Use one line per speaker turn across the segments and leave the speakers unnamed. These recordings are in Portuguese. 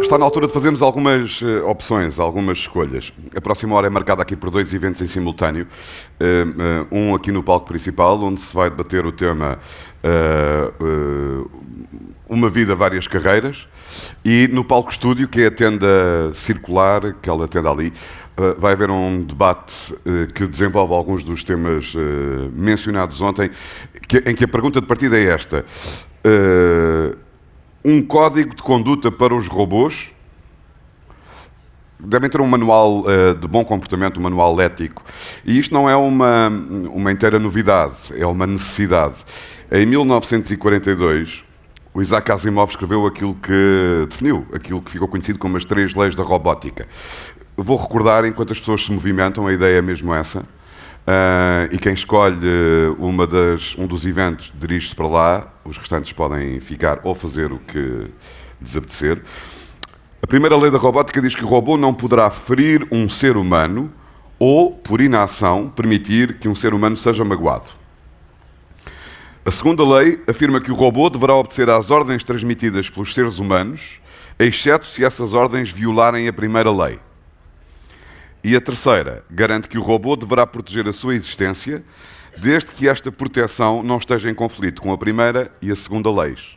Está na altura de fazermos algumas opções, algumas escolhas. A próxima hora é marcada aqui por dois eventos em simultâneo. Um aqui no palco principal, onde se vai debater o tema Uma Vida, Várias Carreiras. E no palco estúdio, que é a tenda circular, aquela tenda ali, vai haver um debate que desenvolve alguns dos temas mencionados ontem, em que a pergunta de partida é esta. Um código de conduta para os robôs. Devem ter um manual de bom comportamento, um manual ético. E isto não é uma inteira novidade, é uma necessidade. Em 1942, o Isaac Asimov escreveu aquilo que definiu, aquilo que ficou conhecido como as 3 leis da robótica. Vou recordar, enquanto as pessoas se movimentam, a ideia é mesmo essa. E quem escolhe um dos eventos dirige-se para lá, os restantes podem ficar ou fazer o que lhes apetecer. A primeira lei da robótica diz que o robô não poderá ferir um ser humano ou, por inação, permitir que um ser humano seja magoado. A segunda lei afirma que o robô deverá obedecer às ordens transmitidas pelos seres humanos, exceto se essas ordens violarem a primeira lei. E a terceira garante que o robô deverá proteger a sua existência, desde que esta proteção não esteja em conflito com a primeira e a segunda leis.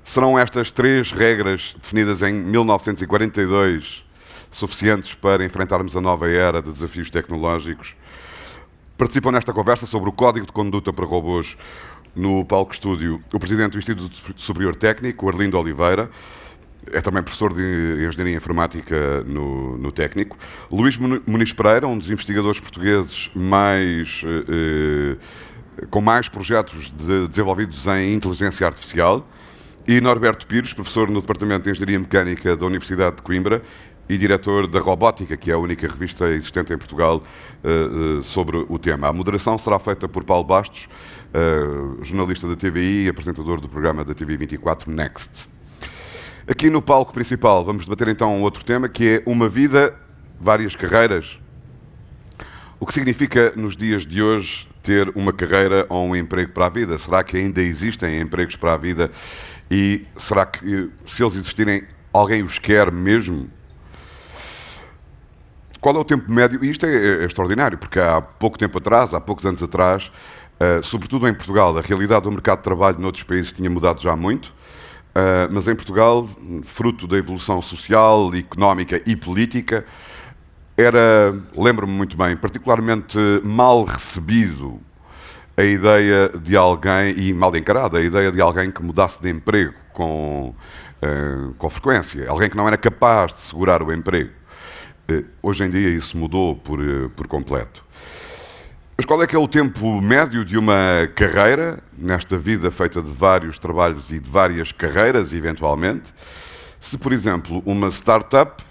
Serão estas 3 regras definidas em 1942 suficientes para enfrentarmos a nova era de desafios tecnológicos? Participam nesta conversa sobre o Código de Conduta para Robôs no palco estúdio o Presidente do Instituto Superior Técnico, Arlindo Oliveira. É também professor de Engenharia Informática no Técnico. Luís Muniz Pereira, um dos investigadores portugueses com mais projetos desenvolvidos em inteligência artificial. E Norberto Pires, professor no Departamento de Engenharia Mecânica da Universidade de Coimbra e diretor da Robótica, que é a única revista existente em Portugal sobre o tema. A moderação será feita por Paulo Bastos, jornalista da TVI e apresentador do programa da TV 24 Next. Aqui no palco principal vamos debater então outro tema, que é uma vida, várias carreiras. O que significa nos dias de hoje ter uma carreira ou um emprego para a vida? Será que ainda existem empregos para a vida? E será que, se eles existirem, alguém os quer mesmo? Qual é o tempo médio? E isto é extraordinário, porque há pouco tempo atrás, há poucos anos atrás, sobretudo em Portugal, a realidade do mercado de trabalho noutros países tinha mudado já muito. Mas em Portugal, fruto da evolução social, económica e política, lembro-me muito bem, particularmente mal recebido a ideia de alguém, e mal encarada, a ideia de alguém que mudasse de emprego com frequência, alguém que não era capaz de segurar o emprego. Hoje em dia isso mudou por completo. Mas qual é que é o tempo médio de uma carreira, nesta vida feita de vários trabalhos e de várias carreiras, eventualmente? Se, por exemplo, uma startup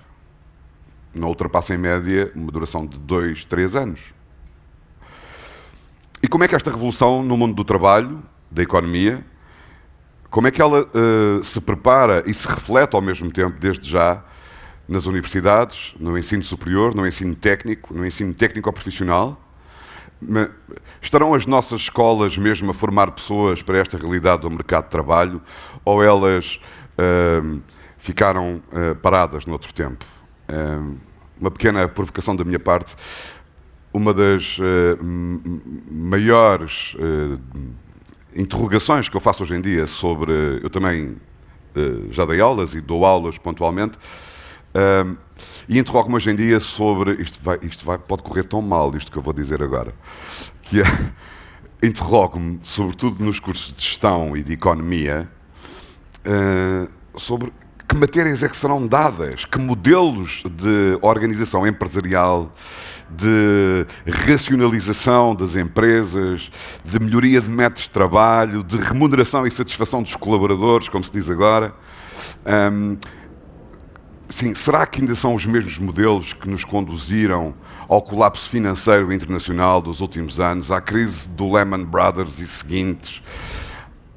não ultrapassa em média uma duração de 2, 3 anos. E como é que esta revolução no mundo do trabalho, da economia, como é que ela se prepara e se reflete ao mesmo tempo, desde já, nas universidades, no ensino superior, no ensino técnico-profissional? Estarão as nossas escolas mesmo a formar pessoas para esta realidade do mercado de trabalho, ou elas ficaram paradas noutro tempo? Uma pequena provocação da minha parte. Uma das maiores interrogações que eu faço hoje em dia sobre... Eu também já dei aulas e dou aulas pontualmente, e interrogo-me hoje em dia sobre... Pode correr tão mal, isto que eu vou dizer agora. Que interrogo-me, sobretudo nos cursos de gestão e de economia, sobre que matérias é que serão dadas, que modelos de organização empresarial, de racionalização das empresas, de melhoria de métodos de trabalho, de remuneração e satisfação dos colaboradores, como se diz agora. Sim, será que ainda são os mesmos modelos que nos conduziram ao colapso financeiro internacional dos últimos anos, à crise do Lehman Brothers e seguintes?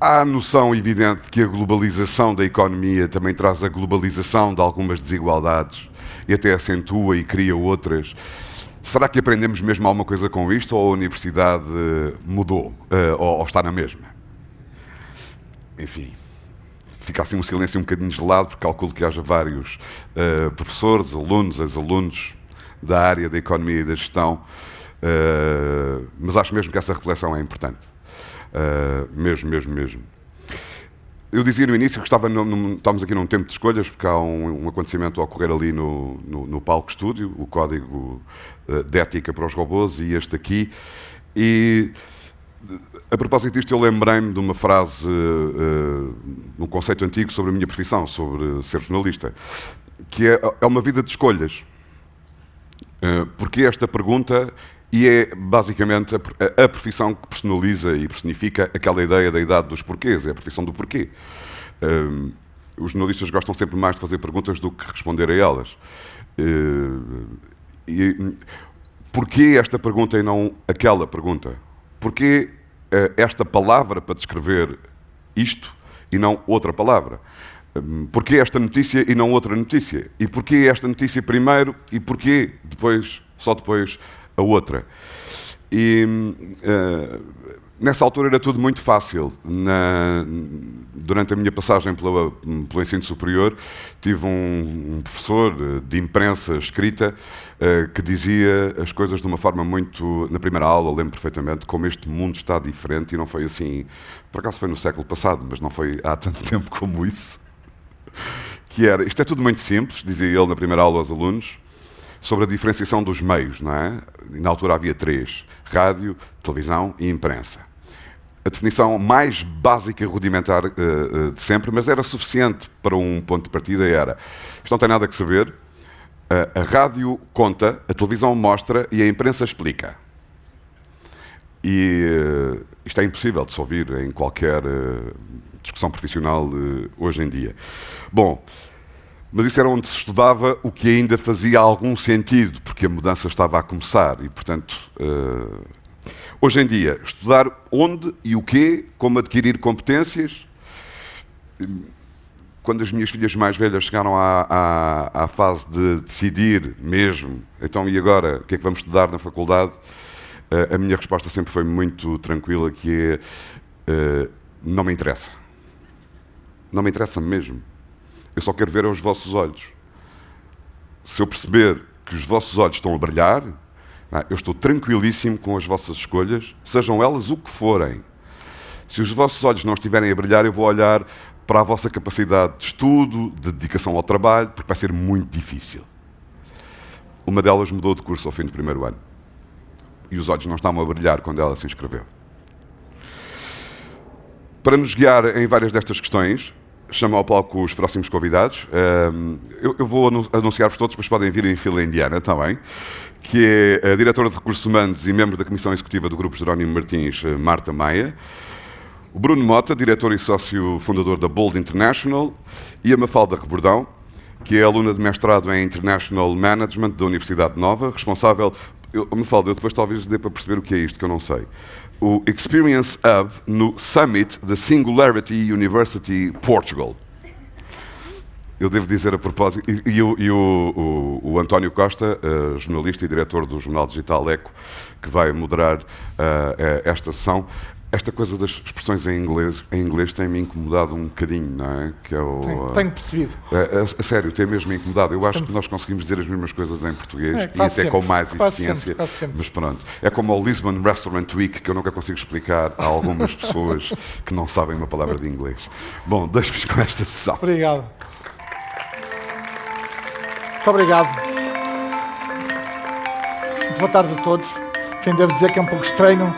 Há a noção evidente que a globalização da economia também traz a globalização de algumas desigualdades e até acentua e cria outras. Será que aprendemos mesmo alguma coisa com isto, ou a universidade mudou, ou está na mesma? Enfim, fica assim um silêncio um bocadinho gelado, porque calculo que haja vários professores, alunos, ex-alunos da área da economia e da gestão, mas acho mesmo que essa reflexão é importante. Mesmo. Eu dizia no início que estamos aqui num tempo de escolhas, porque há um acontecimento a ocorrer ali no palco estúdio, o código de ética para os robôs, e este aqui. E, a propósito disto, eu lembrei-me de uma frase, um conceito antigo sobre a minha profissão, sobre ser jornalista, que é uma vida de escolhas. Porque esta pergunta, e é basicamente a profissão que personaliza e personifica aquela ideia da idade dos porquês, é a profissão do porquê. Os jornalistas gostam sempre mais de fazer perguntas do que responder a elas. Porquê esta pergunta e não aquela pergunta? Porquê esta palavra para descrever isto e não outra palavra? Porquê esta notícia e não outra notícia? E porquê esta notícia primeiro e porquê só depois a outra? E nessa altura era tudo muito fácil. Durante a minha passagem pelo ensino superior, tive um professor de imprensa escrita que dizia as coisas de uma forma muito... Na primeira aula, lembro perfeitamente, como este mundo está diferente, e não foi assim... Por acaso foi no século passado, mas não foi há tanto tempo como isso. Que era, isto é tudo muito simples, dizia ele na primeira aula aos alunos, sobre a diferenciação dos meios, não é? E na altura havia 3, rádio, televisão e imprensa. A definição mais básica e rudimentar de sempre, mas era suficiente para um ponto de partida, era, isto não tem nada que saber, a rádio conta, a televisão mostra e a imprensa explica. E isto é impossível de se ouvir em qualquer discussão profissional hoje em dia. Bom, mas isso era onde se estudava o que ainda fazia algum sentido, porque a mudança estava a começar e, portanto, hoje em dia, estudar onde e o quê, como adquirir competências. Quando as minhas filhas mais velhas chegaram à fase de decidir mesmo, então e agora, o que é que vamos estudar na faculdade? A minha resposta sempre foi muito tranquila, que é, não me interessa. Não me interessa mesmo. Eu só quero ver os vossos olhos. Se eu perceber que os vossos olhos estão a brilhar, eu estou tranquilíssimo com as vossas escolhas, sejam elas o que forem. Se os vossos olhos não estiverem a brilhar, eu vou olhar para a vossa capacidade de estudo, de dedicação ao trabalho, porque vai ser muito difícil. Uma delas mudou de curso ao fim do primeiro ano. E os olhos não estavam a brilhar quando ela se inscreveu. Para nos guiar em várias destas questões, chamo ao palco os próximos convidados. Eu vou anunciar-vos todos, mas podem vir em fila indiana também, que é a diretora de Recursos Humanos e membro da Comissão Executiva do Grupo Jerónimo Martins, Marta Maia, o Bruno Mota, diretor e sócio fundador da Bold International, e a Mafalda Rebordão, que é aluna de mestrado em International Management da Universidade Nova, responsável... Mafalda, eu depois talvez dê para perceber o que é isto, que eu não sei. O Experience Hub no Summit da Singularity University Portugal. Eu devo dizer a propósito, e o António Costa, jornalista e diretor do jornal digital Eco, que vai moderar esta sessão. Esta coisa das expressões em inglês tem-me incomodado um bocadinho, não é? Que é
tenho percebido.
A sério, tem mesmo incomodado. Eu acho que nós conseguimos dizer as mesmas coisas em português e até
sempre,
com mais eficiência.
sempre.
Mas pronto, é como o Lisbon Restaurant Week, que eu nunca consigo explicar a algumas pessoas que não sabem uma palavra de inglês. Bom, deixo-vos com esta sessão.
Obrigado. Muito obrigado. Muito boa tarde a todos. Enfim, devo dizer que é um pouco estranho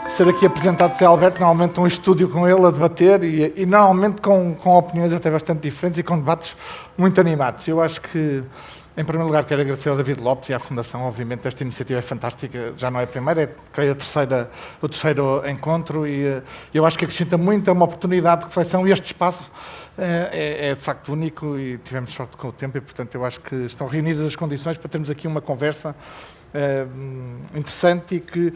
ser aqui apresentado por Zé Alberto, normalmente um estúdio com ele a debater e normalmente com opiniões até bastante diferentes e com debates muito animados. Eu acho que, em primeiro lugar, quero agradecer ao David Lopes e à Fundação. Obviamente, esta iniciativa é fantástica, já não é a primeira, é creio, o terceiro encontro e eu acho que acrescenta muito, é uma oportunidade de reflexão e este espaço é de facto único e tivemos sorte com o tempo e, portanto, eu acho que estão reunidas as condições para termos aqui uma conversa interessante e que,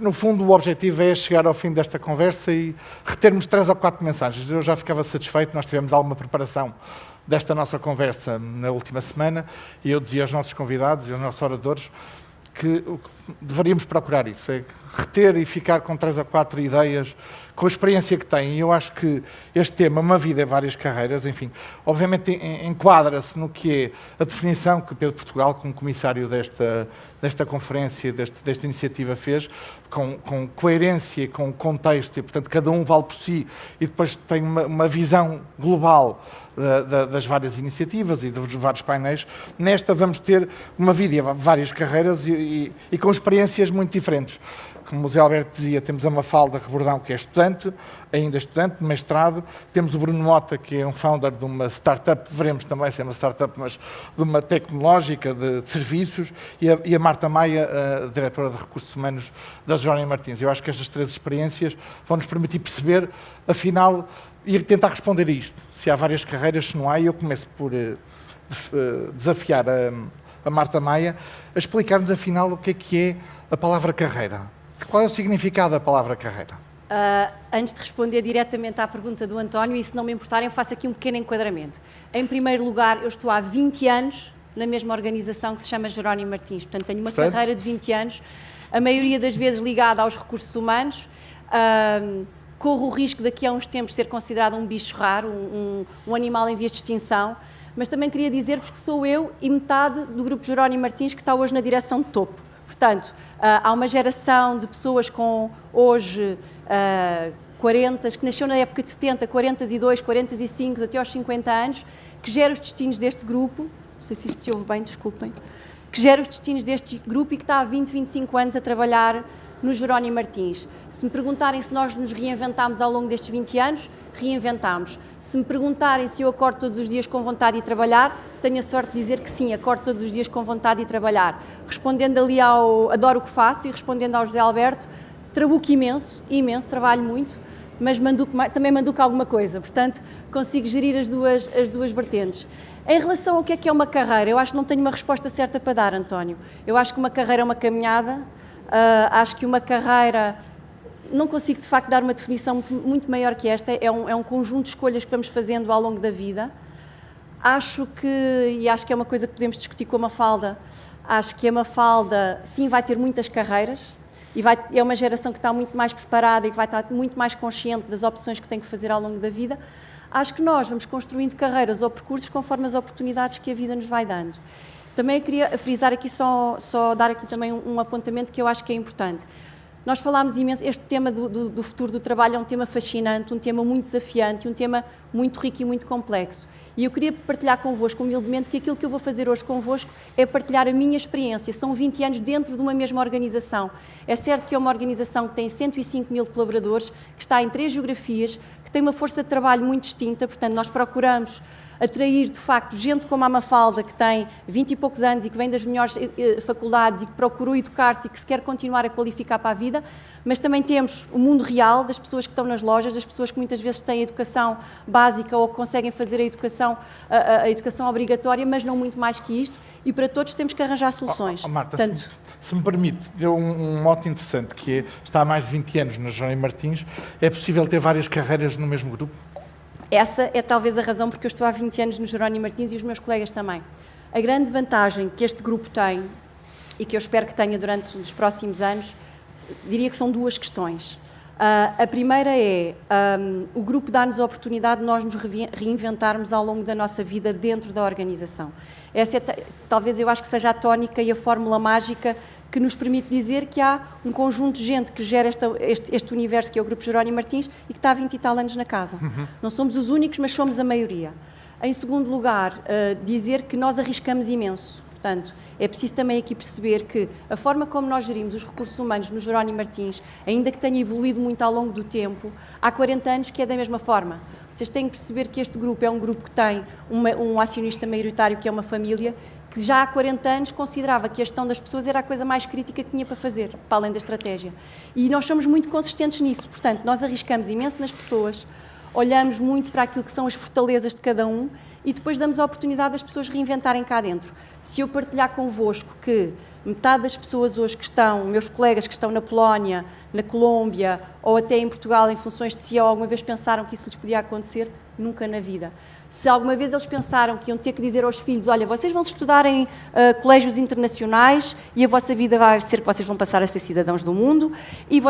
no fundo, o objetivo é chegar ao fim desta conversa e retermos 3 ou 4 mensagens. Eu já ficava satisfeito, nós tivemos alguma preparação desta nossa conversa na última semana e eu dizia aos nossos convidados e aos nossos oradores que deveríamos procurar isso, é reter e ficar com 3 ou 4 ideias, com a experiência que têm. E eu acho que este tema, uma vida em várias carreiras, enfim, obviamente enquadra-se no que é a definição que Pedro Portugal, como comissário desta conferência, desta iniciativa fez, com coerência e com contexto, e portanto cada um vale por si, e depois tem uma visão global das várias iniciativas e dos vários painéis. Nesta vamos ter uma vida em várias carreiras e com experiências muito diferentes. Como o Zé Alberto dizia, temos a Mafalda Rebordão, que é estudante, ainda estudante, de mestrado. Temos o Bruno Mota, que é um founder de uma startup, veremos também se é uma startup, mas de uma tecnológica de serviços, e a Marta Maia, a diretora de Recursos Humanos da Jerónimo Martins. Eu acho que estas 3 experiências vão nos permitir perceber, afinal, e tentar responder a isto. Se há várias carreiras, se não há, e eu começo por desafiar a Marta Maia a explicar-nos, afinal, o que é a palavra carreira. Qual é o significado da palavra carreira?
Antes de responder diretamente à pergunta do António, e se não me importarem, faço aqui um pequeno enquadramento. Em primeiro lugar, eu estou há 20 anos na mesma organização que se chama Jerónimo Martins. Portanto, tenho uma carreira de 20 anos, a maioria das vezes ligada aos recursos humanos. Corro o risco daqui a uns tempos ser considerado um bicho raro, um animal em vias de extinção, mas também queria dizer-vos que sou eu e metade do grupo Jerónimo Martins que está hoje na direção de topo. Portanto, há uma geração de pessoas com hoje 40, que nasceu na época de 70, 42, 45, até aos 50 anos, que gera os destinos deste grupo, não sei se isto se ouve bem, desculpem, que gera os destinos deste grupo e que está há 20, 25 anos a trabalhar no Jerónimo Martins. Se me perguntarem se nós nos reinventámos ao longo destes 20 anos, reinventámos. Se me perguntarem se eu acordo todos os dias com vontade de trabalhar, tenho a sorte de dizer que sim, acordo todos os dias com vontade de trabalhar. Respondendo ali ao adoro o que faço e respondendo ao José Alberto, trabuco imenso, trabalho muito, mas também manduco alguma coisa, portanto consigo gerir as duas vertentes. Em relação ao que é uma carreira, eu acho que não tenho uma resposta certa para dar, António. Eu acho que uma carreira é uma caminhada, acho que uma carreira... Não consigo, de facto, dar uma definição muito maior que esta. É um conjunto de escolhas que vamos fazendo ao longo da vida. Acho que é uma coisa que podemos discutir com a Mafalda, acho que a Mafalda, sim, vai ter muitas carreiras e é uma geração que está muito mais preparada e que vai estar muito mais consciente das opções que tem que fazer ao longo da vida. Acho que nós vamos construindo carreiras ou percursos conforme as oportunidades que a vida nos vai dando. Também eu queria frisar aqui, só dar aqui também um apontamento que eu acho que é importante. Nós falámos imenso, este tema do futuro do trabalho é um tema fascinante, um tema muito desafiante, um tema muito rico e muito complexo. E eu queria partilhar convosco, humildemente, que aquilo que eu vou fazer hoje convosco é partilhar a minha experiência. São 20 anos dentro de uma mesma organização. É certo que é uma organização que tem 105 mil colaboradores, que está em 3 geografias, que tem uma força de trabalho muito distinta, portanto, nós procuramos atrair, de facto, gente como a Mafalda, que tem 20 e poucos anos e que vem das melhores faculdades e que procurou educar-se e que se quer continuar a qualificar para a vida, mas também temos o mundo real das pessoas que estão nas lojas, das pessoas que muitas vezes têm educação básica ou que conseguem fazer a educação obrigatória, mas não muito mais que isto, e para todos temos que arranjar soluções.
Marta, se me permite, deu um mote interessante, que é, está há mais de 20 anos na Jerónimo Martins, é possível ter várias carreiras no mesmo grupo?
Essa é talvez a razão porque eu estou há 20 anos no Jerónimo Martins e os meus colegas também. A grande vantagem que este grupo tem, e que eu espero que tenha durante os próximos anos, diria que são 2 questões. A primeira é, o grupo dá-nos a oportunidade de nós nos reinventarmos ao longo da nossa vida dentro da organização. Essa talvez eu acho que seja a tónica e a fórmula mágica que nos permite dizer que há um conjunto de gente que gera este universo que é o Grupo Jerónimo Martins e que está há 20 e tal anos na casa. Não somos os únicos, mas somos a maioria. Em segundo lugar, dizer que nós arriscamos imenso. Portanto, é preciso também aqui perceber que a forma como nós gerimos os recursos humanos no Jerónimo Martins, ainda que tenha evoluído muito ao longo do tempo, há 40 anos que é da mesma forma. Vocês têm que perceber que este grupo é um grupo que tem um acionista maioritário que é uma família, que já há 40 anos considerava que a gestão das pessoas era a coisa mais crítica que tinha para fazer, para além da estratégia. E nós somos muito consistentes nisso, portanto, nós arriscamos imenso nas pessoas, olhamos muito para aquilo que são as fortalezas de cada um e depois damos a oportunidade das pessoas reinventarem cá dentro. Se eu partilhar convosco que Metade das pessoas hoje que estão, meus colegas que estão na Polónia, na Colômbia ou até em Portugal em funções de CEO, alguma vez pensaram que isso lhes podia acontecer? Nunca na vida. Se alguma vez eles pensaram que iam ter que dizer aos filhos, olha, vocês vão estudar em colégios internacionais e a vossa vida vai ser que vocês vão passar a ser cidadãos do mundo e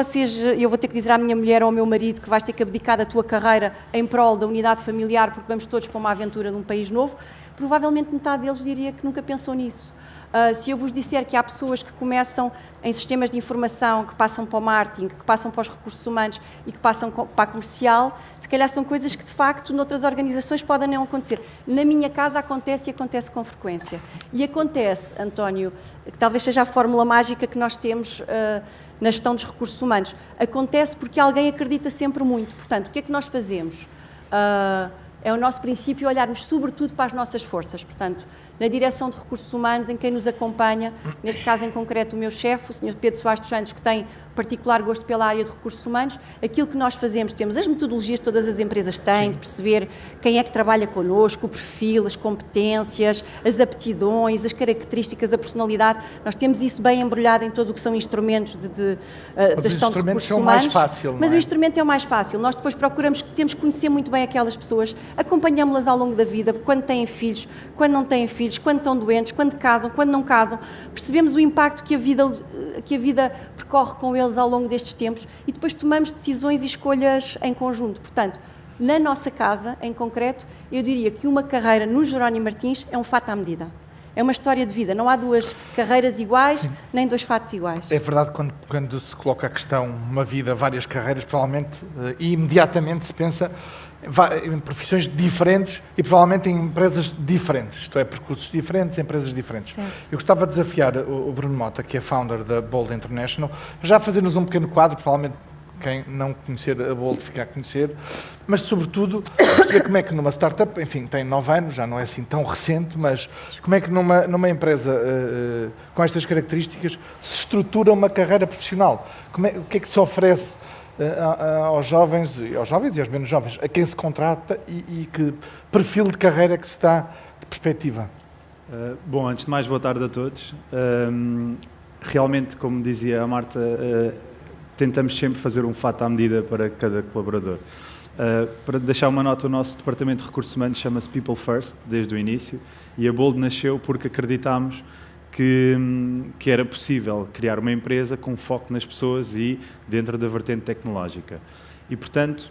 eu vou ter que dizer à minha mulher ou ao meu marido que vais ter que abdicar da tua carreira em prol da unidade familiar porque vamos todos para uma aventura num país novo, provavelmente metade deles diria que nunca pensou nisso. Se eu vos disser que há pessoas que começam em sistemas de informação, que passam para o marketing, que passam para os recursos humanos e que passam para a comercial, se calhar são coisas que de facto noutras organizações podem não acontecer. Na minha casa acontece e acontece com frequência. E acontece, António, que talvez seja a fórmula mágica que nós temos na gestão dos recursos humanos, acontece porque alguém acredita sempre muito. Portanto, o que é que nós fazemos? É o nosso princípio olharmos sobretudo para as nossas forças. Portanto, na direção de recursos humanos, em quem nos acompanha, neste caso em concreto o meu chefe, o Sr. Pedro Soares dos Santos, que tem particular gosto pela área de recursos humanos, aquilo que nós fazemos, temos as metodologias que todas as empresas têm, de perceber quem é que trabalha connosco, o perfil, as competências, as aptidões, as características, a personalidade, nós temos isso bem embrulhado em todo o que são instrumentos de gestão de recursos humanos. Mas o instrumento é o mais fácil, nós depois temos que conhecer muito bem aquelas pessoas, acompanhamos-las ao longo da vida, quando têm filhos, quando não têm filhos, quando estão doentes, quando casam, quando não casam, percebemos o impacto que a vida percorre com eles ao longo destes tempos e depois tomamos decisões e escolhas em conjunto. Portanto, na nossa casa, em concreto, eu diria que uma carreira no Jerónimo Martins é um fato à medida. É uma história de vida, não há duas carreiras iguais, nem dois fatos iguais.
É verdade quando se coloca a questão uma vida, várias carreiras, provavelmente, e imediatamente se pensa em profissões diferentes e provavelmente em empresas diferentes, isto é, percursos diferentes, empresas diferentes.
Certo.
Eu gostava de desafiar o Bruno Mota, que é founder da Bold International, já a fazer-nos um pequeno quadro, provavelmente quem não conhecer a Bold fica a conhecer, mas sobretudo perceber como é que numa startup, enfim, tem 9 anos, já não é assim tão recente, mas como é que numa empresa com estas características se estrutura uma carreira profissional? O que é que se oferece aos jovens e aos menos jovens, a quem se contrata e que perfil de carreira é que se dá de perspectiva?
Bom, antes de mais, boa tarde a todos. Realmente, como dizia a Marta, tentamos sempre fazer um fato à medida para cada colaborador. Para deixar uma nota, o nosso departamento de recursos humanos chama-se People First, desde o início, e a Bold nasceu porque acreditámos que era possível criar uma empresa com foco nas pessoas e dentro da vertente tecnológica. E, portanto,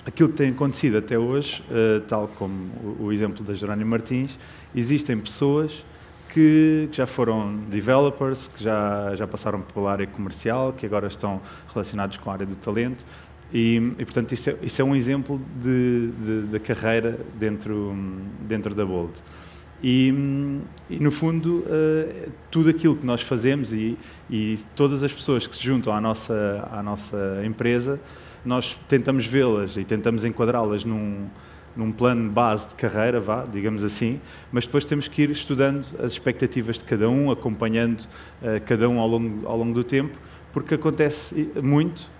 aquilo que tem acontecido até hoje, tal como o exemplo da Jerónimo Martins, existem pessoas que já foram developers, que já passaram pela área comercial, que agora estão relacionados com a área do talento e portanto, isso é um exemplo de carreira dentro da Bold. E no fundo, tudo aquilo que nós fazemos e todas as pessoas que se juntam à nossa empresa, nós tentamos vê-las e tentamos enquadrá-las num plano base de carreira, digamos assim, mas depois temos que ir estudando as expectativas de cada um, acompanhando cada um ao longo do tempo, porque acontece muito,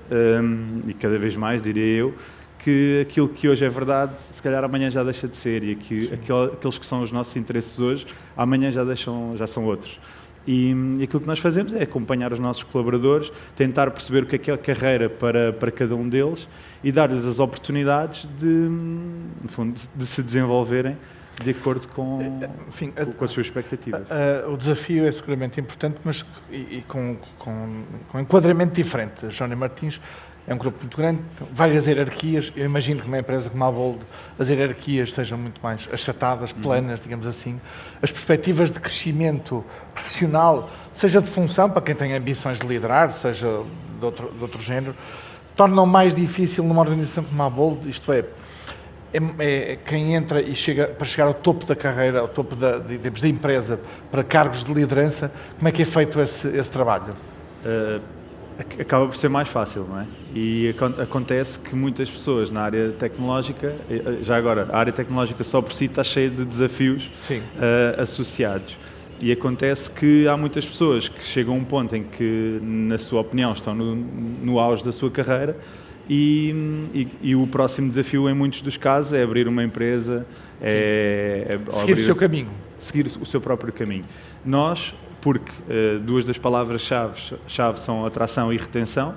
e cada vez mais, diria eu, que aquilo que hoje é verdade, se calhar amanhã já deixa de ser, e que aqueles que são os nossos interesses hoje, amanhã já são outros. E aquilo que nós fazemos é acompanhar os nossos colaboradores, tentar perceber o que é a carreira para cada um deles e dar-lhes as oportunidades no fundo, de se desenvolverem de acordo com as suas expectativas.
O desafio é seguramente importante, mas com enquadramento diferente. Jerónimo Martins é um grupo muito grande, várias hierarquias. Eu imagino que numa empresa como a Bold as hierarquias sejam muito mais achatadas, planas, digamos assim. As perspectivas de crescimento profissional, seja de função, para quem tem ambições de liderar, seja de outro género, tornam mais difícil numa organização como a Bold, isto é quem entra e para chegar ao topo da carreira, ao topo da empresa, para cargos de liderança, como é que é feito esse trabalho?
Acaba por ser mais fácil, não é? E acontece que muitas pessoas na área tecnológica, já agora, a área tecnológica só por si está cheia de desafios associados. E acontece que há muitas pessoas que chegam a um ponto em que, na sua opinião, estão no auge da sua carreira e o próximo desafio, em muitos dos casos, é abrir uma empresa,
seguir o seu caminho.
Seguir o seu próprio caminho. Nós, porque duas das palavras-chave são atração e retenção.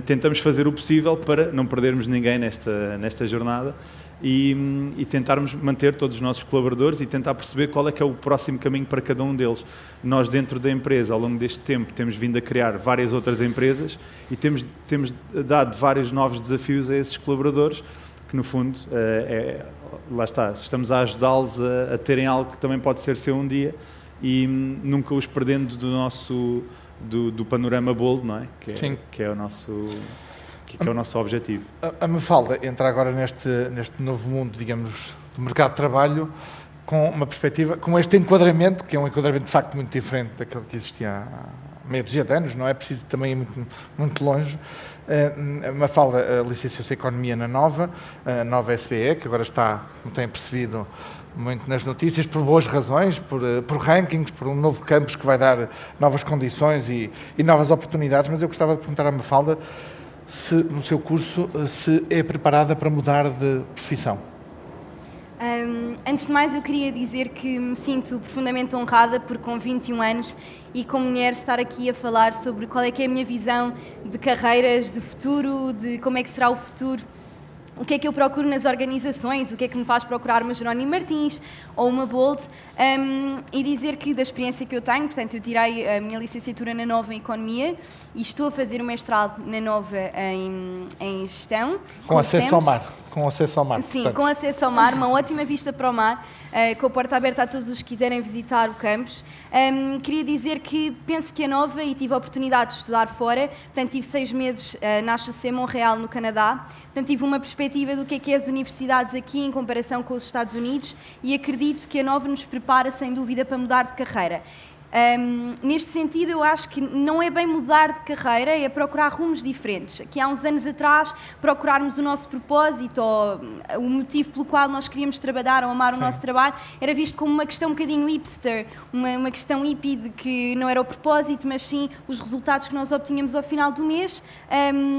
Tentamos fazer o possível para não perdermos ninguém nesta jornada e tentarmos manter todos os nossos colaboradores e tentar perceber qual é que é o próximo caminho para cada um deles. Nós, dentro da empresa, ao longo deste tempo, temos vindo a criar várias outras empresas e temos dado vários novos desafios a esses colaboradores, que no fundo, lá está, estamos a ajudá-los a terem algo que também pode ser seu um dia e nunca os perdendo do panorama bold, não é? Que é o nosso objetivo.
A Mafalda entra agora neste novo mundo, digamos, do mercado de trabalho, com uma perspectiva, com este enquadramento, que é um enquadramento de facto muito diferente daquele que existia há meia dúzia de anos, não é preciso também ir muito longe. A Mafalda licenciou-se em Economia na Nova SBE, que agora está, como têm percebido, muito nas notícias, por boas razões, por rankings, por um novo campus que vai dar novas condições e novas oportunidades, mas eu gostava de perguntar à Mafalda se no seu curso se é preparada para mudar de profissão.
Antes de mais, eu queria dizer que me sinto profundamente honrada por, com 21 anos e como mulher, estar aqui a falar sobre qual é que é a minha visão de carreiras, de futuro, de como é que será o futuro. O que é que eu procuro nas organizações, o que é que me faz procurar uma Jerónimo Martins ou uma Bold, e dizer que da experiência que eu tenho, portanto eu tirei a minha licenciatura na Nova em Economia e estou a fazer o mestrado na Nova em Gestão.
Com acesso ao mar.
Sim,
portanto.
com acesso ao mar, uma ótima vista para o mar, com a porta aberta a todos os que quiserem visitar o campus. Queria dizer que penso que a Nova, e tive a oportunidade de estudar fora, portanto tive 6 meses na HEC Montreal, no Canadá, portanto tive uma perspectiva do que é as universidades aqui em comparação com os Estados Unidos e acredito que a Nova nos prepara sem dúvida para mudar de carreira. Neste sentido, eu acho que não é bem mudar de carreira, é procurar rumos diferentes. Que há uns anos atrás, procurarmos o nosso propósito ou o motivo pelo qual nós queríamos trabalhar ou amar o nosso trabalho, era visto como uma questão um bocadinho hipster, uma questão hippie de que não era o propósito, mas sim os resultados que nós obtínhamos ao final do mês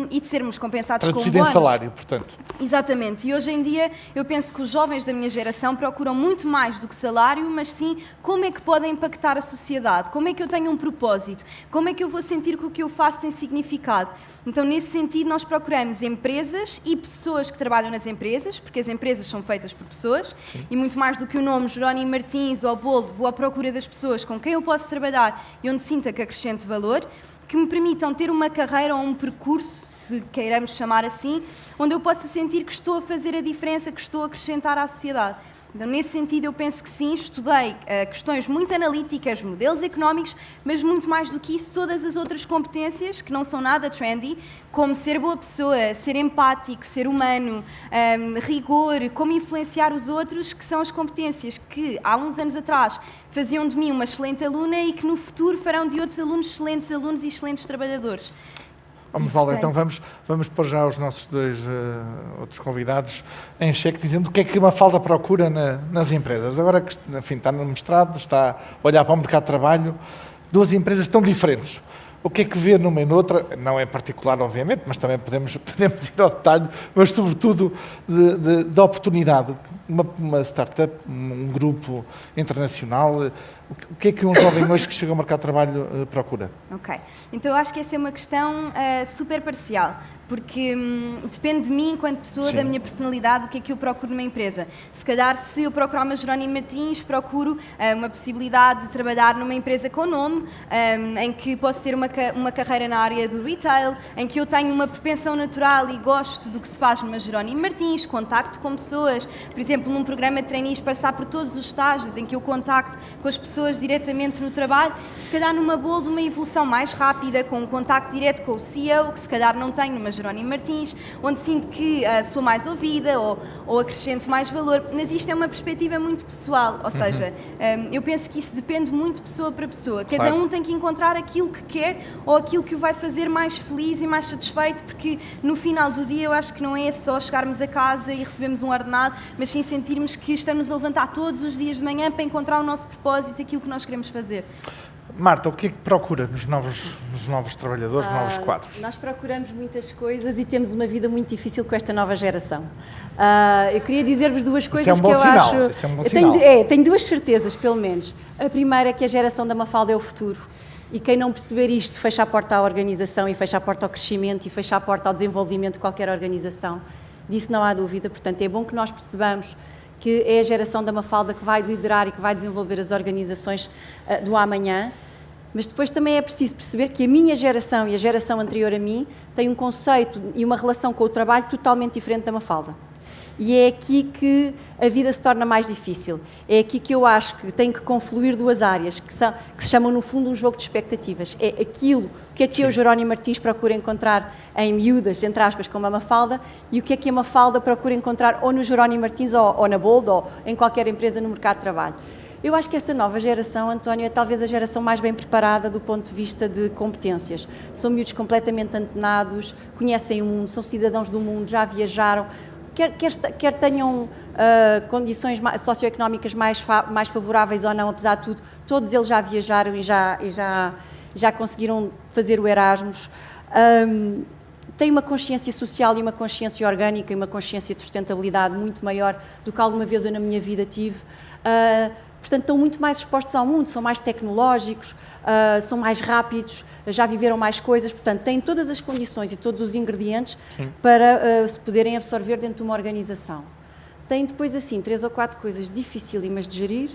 e de sermos compensados com
traduzido em salário, portanto.
Exatamente. E hoje em dia eu penso que os jovens da minha geração procuram muito mais do que salário, mas sim como é que podem impactar a sociedade. Como é que eu tenho um propósito? Como é que eu vou sentir que o que eu faço tem significado? Então, nesse sentido, nós procuramos empresas e pessoas que trabalham nas empresas, porque as empresas são feitas por pessoas, e muito mais do que o nome Jerónimo Martins ou Bold, vou à procura das pessoas com quem eu posso trabalhar e onde sinta que acrescento valor, que me permitam ter uma carreira ou um percurso, se queiramos chamar assim, onde eu possa sentir que estou a fazer a diferença, que estou a acrescentar à sociedade. Então, nesse sentido, eu penso que sim, estudei questões muito analíticas, modelos económicos, mas muito mais do que isso, todas as outras competências que não são nada trendy, como ser boa pessoa, ser empático, ser humano, rigor, como influenciar os outros, que são as competências que há uns anos atrás faziam de mim uma excelente aluna e que no futuro farão de outros alunos excelentes alunos e excelentes trabalhadores.
Vamos, Valda, então vamos pôr já os nossos dois outros convidados em xeque, dizendo o que é que uma Mafalda procura nas empresas. Agora que enfim, está no mestrado, está a olhar para o mercado de trabalho, duas empresas tão diferentes. O que é que vê numa e noutra, não é particular, obviamente, mas também podemos ir ao detalhe, mas sobretudo de oportunidade. Uma startup, um grupo internacional, o que é que um jovem hoje que chega ao mercado de trabalho procura?
Ok, então eu acho que essa é uma questão super parcial, porque depende de mim enquanto pessoa, sim, da minha personalidade, o que é que eu procuro numa empresa. Se calhar, se eu procurar uma Jerónimo Martins, procuro uma possibilidade de trabalhar numa empresa com nome, em que posso ter uma carreira na área do retail, em que eu tenho uma propensão natural e gosto do que se faz numa Jerónimo Martins, contacto com pessoas, por exemplo, num programa de trainees, passar por todos os estágios em que eu contacto com as pessoas diretamente no trabalho, se calhar numa Bold uma evolução mais rápida, com um contacto direto com o CEO, que se calhar não tenho numa Jerónimo Martins, onde sinto que sou mais ouvida ou acrescento mais valor, mas isto é uma perspectiva muito pessoal, ou seja, eu penso que isso depende muito de pessoa para pessoa. Cada
Claro.
um tem que encontrar aquilo que quer ou aquilo que o vai fazer mais feliz e mais satisfeito, porque no final do dia eu acho que não é só chegarmos a casa e recebemos um ordenado, mas sim sentirmos que estamos a levantar todos os dias de manhã para encontrar o nosso propósito, aquilo que nós queremos fazer.
Marta, o que é que procura nos novos trabalhadores, nos novos quadros?
Nós procuramos muitas coisas e temos uma vida muito difícil com esta nova geração. Eu queria dizer-vos duas coisas
é um bom
que eu
sinal,
acho...
isso é um bom sinal.
Tenho duas certezas, pelo menos. A primeira é que a geração da Mafalda é o futuro. E quem não perceber isto fecha a porta à organização e fecha a porta ao crescimento e fecha a porta ao desenvolvimento de qualquer organização. Disso não há dúvida. Portanto, é bom que nós percebamos que é a geração da Mafalda que vai liderar e que vai desenvolver as organizações do amanhã. Mas depois também é preciso perceber que a minha geração e a geração anterior a mim têm um conceito e uma relação com o trabalho totalmente diferente da Mafalda. E é aqui que a vida se torna mais difícil. É aqui que eu acho que tem que confluir duas áreas, que se chamam, no fundo, um jogo de expectativas. É aquilo que eu, Jerónimo Martins, procuro encontrar em miúdas, entre aspas, como a Mafalda, e o que a Mafalda procura encontrar ou no Jerónimo Martins ou na Bold ou em qualquer empresa no mercado de trabalho. Eu acho que esta nova geração, António, é talvez a geração mais bem preparada do ponto de vista de competências. São miúdos completamente antenados, conhecem o mundo, são cidadãos do mundo, já viajaram, quer tenham condições socioeconómicas mais favoráveis ou não, apesar de tudo, todos eles já viajaram e já conseguiram fazer o Erasmus. Têm uma consciência social e uma consciência orgânica e uma consciência de sustentabilidade muito maior do que alguma vez eu na minha vida tive. Portanto, estão muito mais expostos ao mundo, são mais tecnológicos, são mais rápidos, já viveram mais coisas, portanto, têm todas as condições e todos os ingredientes para se poderem absorver dentro de uma organização. Têm depois, assim, 3 ou 4 coisas dificílimas de gerir.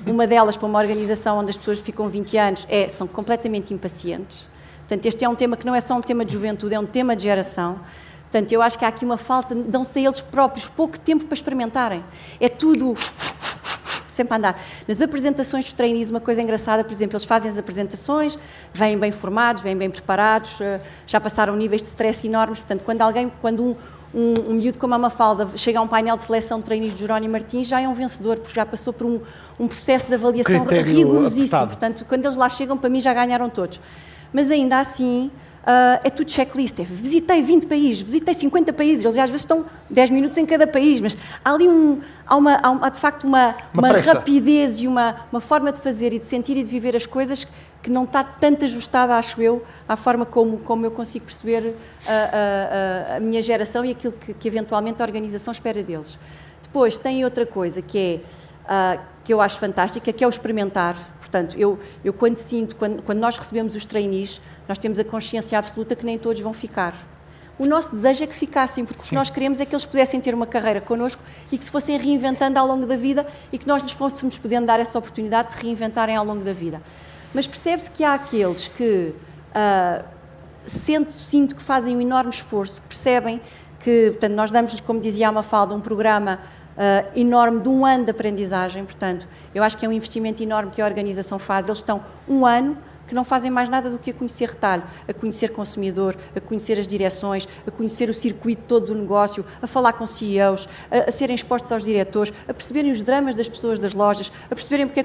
Uma delas, para uma organização onde as pessoas ficam 20 anos, são completamente impacientes. Portanto, este é um tema que não é só um tema de juventude, é um tema de geração. Portanto, eu acho que há aqui uma falta, dão-se a eles próprios pouco tempo para experimentarem. É tudo sempre a andar. Nas apresentações dos trainees, uma coisa engraçada, por exemplo, eles fazem as apresentações, vêm bem formados, vêm bem preparados, já passaram níveis de stress enormes, portanto, quando um miúdo como a Mafalda chega a um painel de seleção de trainees de Jerónimo Martins, já é um vencedor, porque já passou por um processo de avaliação rigorosíssimo, portanto, quando eles lá chegam, para mim já ganharam todos. Mas ainda assim, é tudo checklist, visitei 20 países, visitei 50 países, eles às vezes estão 10 minutos em cada país, mas há ali há de facto uma rapidez e uma forma de fazer e de sentir e de viver as coisas que não está tanto ajustada, acho eu, à forma como eu consigo perceber a minha geração e aquilo que eventualmente a organização espera deles. Depois tem outra coisa que eu acho fantástica, que é o experimentar. Portanto, eu quando nós recebemos os trainees, nós temos a consciência absoluta que nem todos vão ficar. O nosso desejo é que ficassem, porque o que nós queremos é que eles pudessem ter uma carreira connosco e que se fossem reinventando ao longo da vida e que nós lhes fôssemos podendo dar essa oportunidade de se reinventarem ao longo da vida. Mas percebe-se que há aqueles que sinto que fazem um enorme esforço, que percebem que, portanto, nós damos-lhes, como dizia a Mafalda, um programa enorme de 1 ano de aprendizagem, portanto, eu acho que é um investimento enorme que a organização faz. Eles estão 1 ano que não fazem mais nada do que a conhecer retalho, a conhecer consumidor, a conhecer as direções, a conhecer o circuito todo do negócio, a falar com CEOs, a serem expostos aos diretores, a perceberem os dramas das pessoas das lojas, a perceberem porque é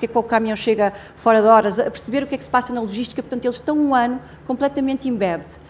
que o caminhão chega fora de horas, a perceber o que é que se passa na logística. Portanto, eles estão 1 ano completamente embebidos.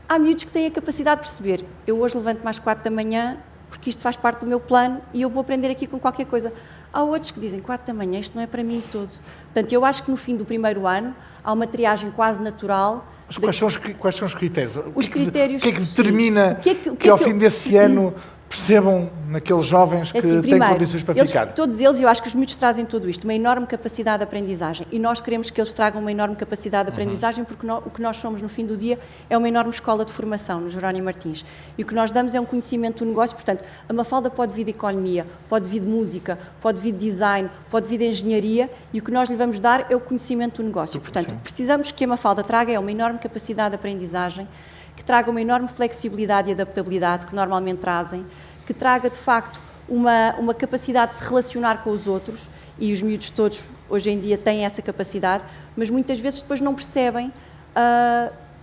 Há miúdos que têm a capacidade de perceber, eu hoje levanto-me às 4 da manhã, porque isto faz parte do meu plano e eu vou aprender aqui com qualquer coisa. Há outros que dizem, 4 da manhã, isto não é para mim de todo. Portanto, eu acho que no fim do primeiro ano há uma triagem quase natural.
Mas quais são os critérios?
Os critérios...
O que é que determina que ao fim desse ano percebam naqueles jovens que têm condições para ficar?
Todos eles, eu acho que os miúdos trazem tudo isto, uma enorme capacidade de aprendizagem. E nós queremos que eles tragam uma enorme capacidade de aprendizagem, porque o que nós somos no fim do dia é uma enorme escola de formação no Jerónimo Martins. E o que nós damos é um conhecimento do negócio. Portanto, a Mafalda pode vir de economia, pode vir de música, pode vir de design, pode vir de engenharia, e o que nós lhe vamos dar é o conhecimento do negócio. Portanto, o que precisamos que a Mafalda traga é uma enorme capacidade de aprendizagem, que traga uma enorme flexibilidade e adaptabilidade que normalmente trazem, que traga de facto uma capacidade de se relacionar com os outros, e os miúdos todos hoje em dia têm essa capacidade, mas muitas vezes depois não percebem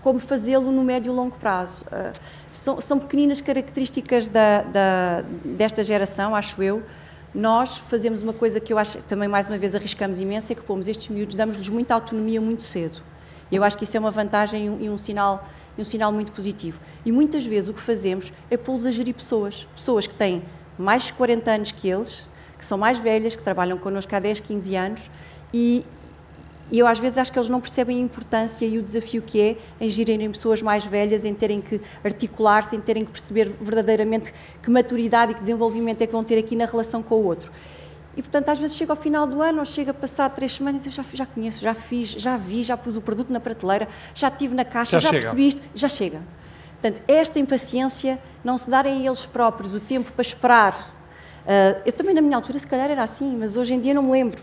como fazê-lo no médio e longo prazo. São pequeninas características desta geração, acho eu. Nós fazemos uma coisa que eu acho, também mais uma vez arriscamos imenso, é que pomos estes miúdos, damos-lhes muita autonomia muito cedo. E eu acho que isso é uma vantagem e um sinal muito positivo. E muitas vezes o que fazemos é pô-los a gerir pessoas que têm mais de 40 anos que eles, que são mais velhas, que trabalham connosco há 10, 15 anos, e E eu às vezes acho que eles não percebem a importância e o desafio que é em gerirem pessoas mais velhas, em terem que articular-se, em terem que perceber verdadeiramente que maturidade e que desenvolvimento é que vão ter aqui na relação com o outro. E, portanto, às vezes chega ao final do ano ou chega a passar 3 semanas e eu já conheço, já fiz, já vi, já pus o produto na prateleira, já estive na caixa, já percebi isto, já chega. Portanto, esta impaciência, não se darem a eles próprios o tempo para esperar. Eu também, na minha altura, se calhar era assim, mas hoje em dia não me lembro.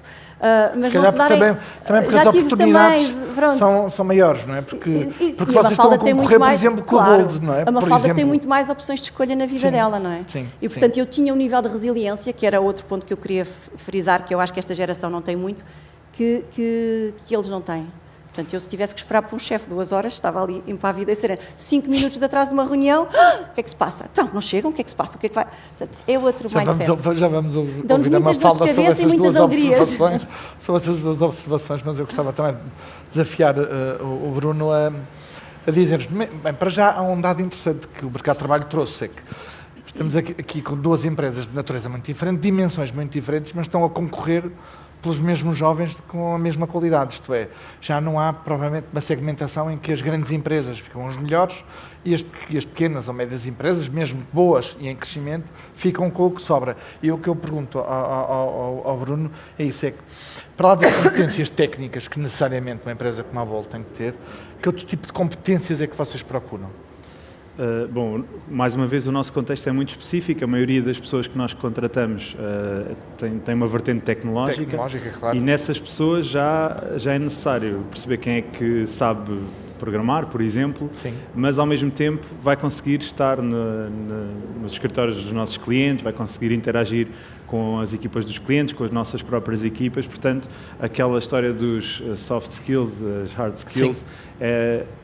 Mas
se
não
calhar
se darem...
também porque
já
as oportunidades
também,
são maiores, não é? Porque
e
vocês estão a concorrer, por exemplo, com o Bold, não é?
A Mafalda tem muito mais opções de escolha na vida dela, não é?
Sim,
e, portanto, eu tinha um nível de resiliência, que era outro ponto que eu queria frisar, que eu acho que esta geração não tem muito, que eles não têm. Portanto, eu se tivesse que esperar por um chefe 2 horas, estava ali impávida e serena. 5 minutos de atraso de uma reunião, o que é que se passa? Então, não chegam, o que é que se passa? O que é que vai? Portanto, é outro mindset.
Já vamos ouvir
a Mafalda sobre essas duas
observações, mas eu gostava também de desafiar o Bruno a dizer-nos, bem, para já há um dado interessante que o mercado de trabalho trouxe, é que estamos aqui com 2 empresas de natureza muito diferente, dimensões muito diferentes, mas estão a concorrer pelos mesmos jovens com a mesma qualidade, isto é, já não há provavelmente uma segmentação em que as grandes empresas ficam os melhores e as pequenas ou médias empresas, mesmo boas e em crescimento, ficam com o que sobra. E o que eu pergunto ao Bruno é isso, é que para lá das competências técnicas que necessariamente uma empresa como a Bold tem que ter, que outro tipo de competências é que vocês procuram?
Bom, mais uma vez o nosso contexto é muito específico, a maioria das pessoas que nós contratamos tem uma vertente tecnológica,
claro.
E nessas pessoas já é necessário perceber quem é que sabe programar, por exemplo,
Sim.
Mas ao mesmo tempo vai conseguir estar nos escritórios dos nossos clientes, vai conseguir interagir com as equipas dos clientes, com as nossas próprias equipas, portanto, aquela história dos soft skills, as hard skills,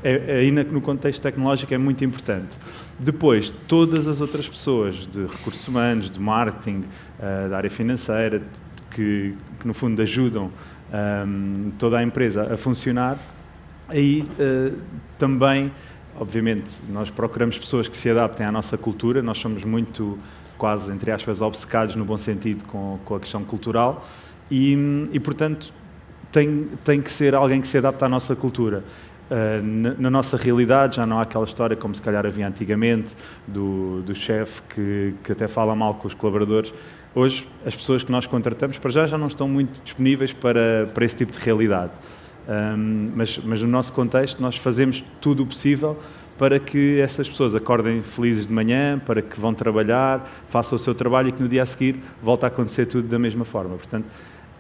aí no contexto tecnológico é muito importante. Depois, todas as outras pessoas de recursos humanos, de marketing, da área financeira, que no fundo ajudam toda a empresa a funcionar, aí também, obviamente, nós procuramos pessoas que se adaptem à nossa cultura, nós somos muito, quase, entre aspas, obcecados no bom sentido com a questão cultural e portanto, tem que ser alguém que se adapte à nossa cultura. Na nossa realidade já não há aquela história como se calhar havia antigamente do chefe que até fala mal com os colaboradores. Hoje as pessoas que nós contratamos para já não estão muito disponíveis para esse tipo de realidade, mas no nosso contexto nós fazemos tudo o possível para que essas pessoas acordem felizes de manhã, para que vão trabalhar, façam o seu trabalho e que no dia a seguir volte a acontecer tudo da mesma forma. Portanto,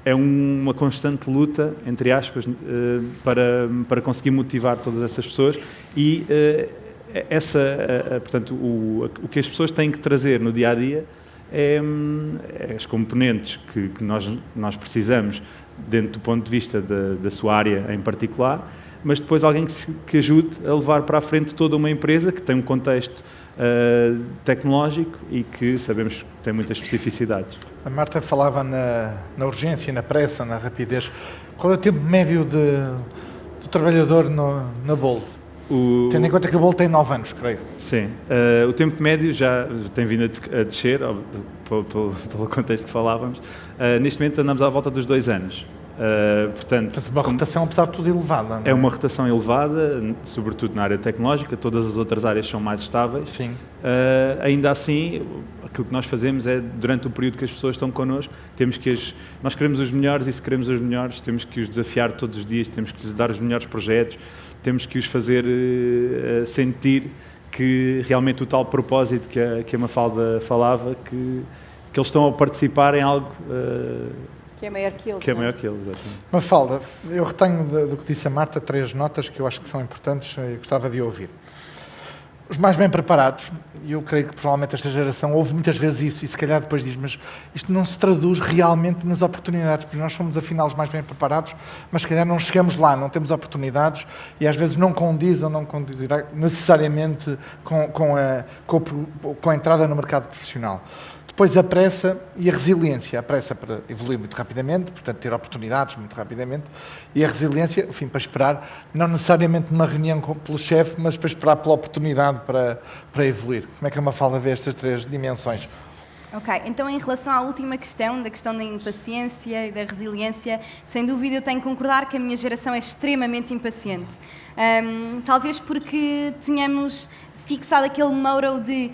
é uma constante luta, entre aspas, para conseguir motivar todas essas pessoas e portanto, o que as pessoas têm que trazer no dia-a-dia é as componentes que nós precisamos dentro do ponto de vista da sua área em particular, mas depois alguém que ajude a levar para a frente toda uma empresa que tem um contexto tecnológico e que sabemos que tem muitas especificidades.
A Marta falava na urgência, na pressa, na rapidez. Qual é o tempo médio do trabalhador na Bold? Tendo em conta que a Bold tem 9 anos, creio.
Sim. O tempo médio já tem vindo a descer, pelo contexto que falávamos. Neste momento andamos à volta dos 2 anos. Portanto,
uma rotação, apesar de tudo, elevada. Não é?
É uma rotação elevada, sobretudo na área tecnológica, todas as outras áreas são mais estáveis.
Sim.
Ainda assim, aquilo que nós fazemos é, durante o período que as pessoas estão connosco, nós queremos os melhores e se queremos os melhores, temos que os desafiar todos os dias, temos que lhes dar os melhores projetos, temos que os fazer sentir que realmente o tal propósito que a Mafalda falava, que eles estão a participar em algo
que é maior que eles.
Que é maior que eles, exatamente.
Mafalda, eu retenho do que disse a Marta 3 notas que eu acho que são importantes e gostava de ouvir. Os mais bem preparados, e eu creio que provavelmente esta geração ouve muitas vezes isso e se calhar depois diz, mas isto não se traduz realmente nas oportunidades, porque nós somos afinal os mais bem preparados, mas se calhar não chegamos lá, não temos oportunidades e às vezes não condiz ou não condizirá necessariamente com a entrada no mercado profissional. Depois a pressa e a resiliência. A pressa para evoluir muito rapidamente, portanto ter oportunidades muito rapidamente, e a resiliência, enfim, para esperar, não necessariamente numa reunião pelo chefe, mas para esperar pela oportunidade para evoluir. Como é que a Mafalda vê estas 3 dimensões?
Ok, então em relação à última questão, da questão da impaciência e da resiliência, sem dúvida eu tenho que concordar que a minha geração é extremamente impaciente. Talvez porque tínhamos fixado aquele motto de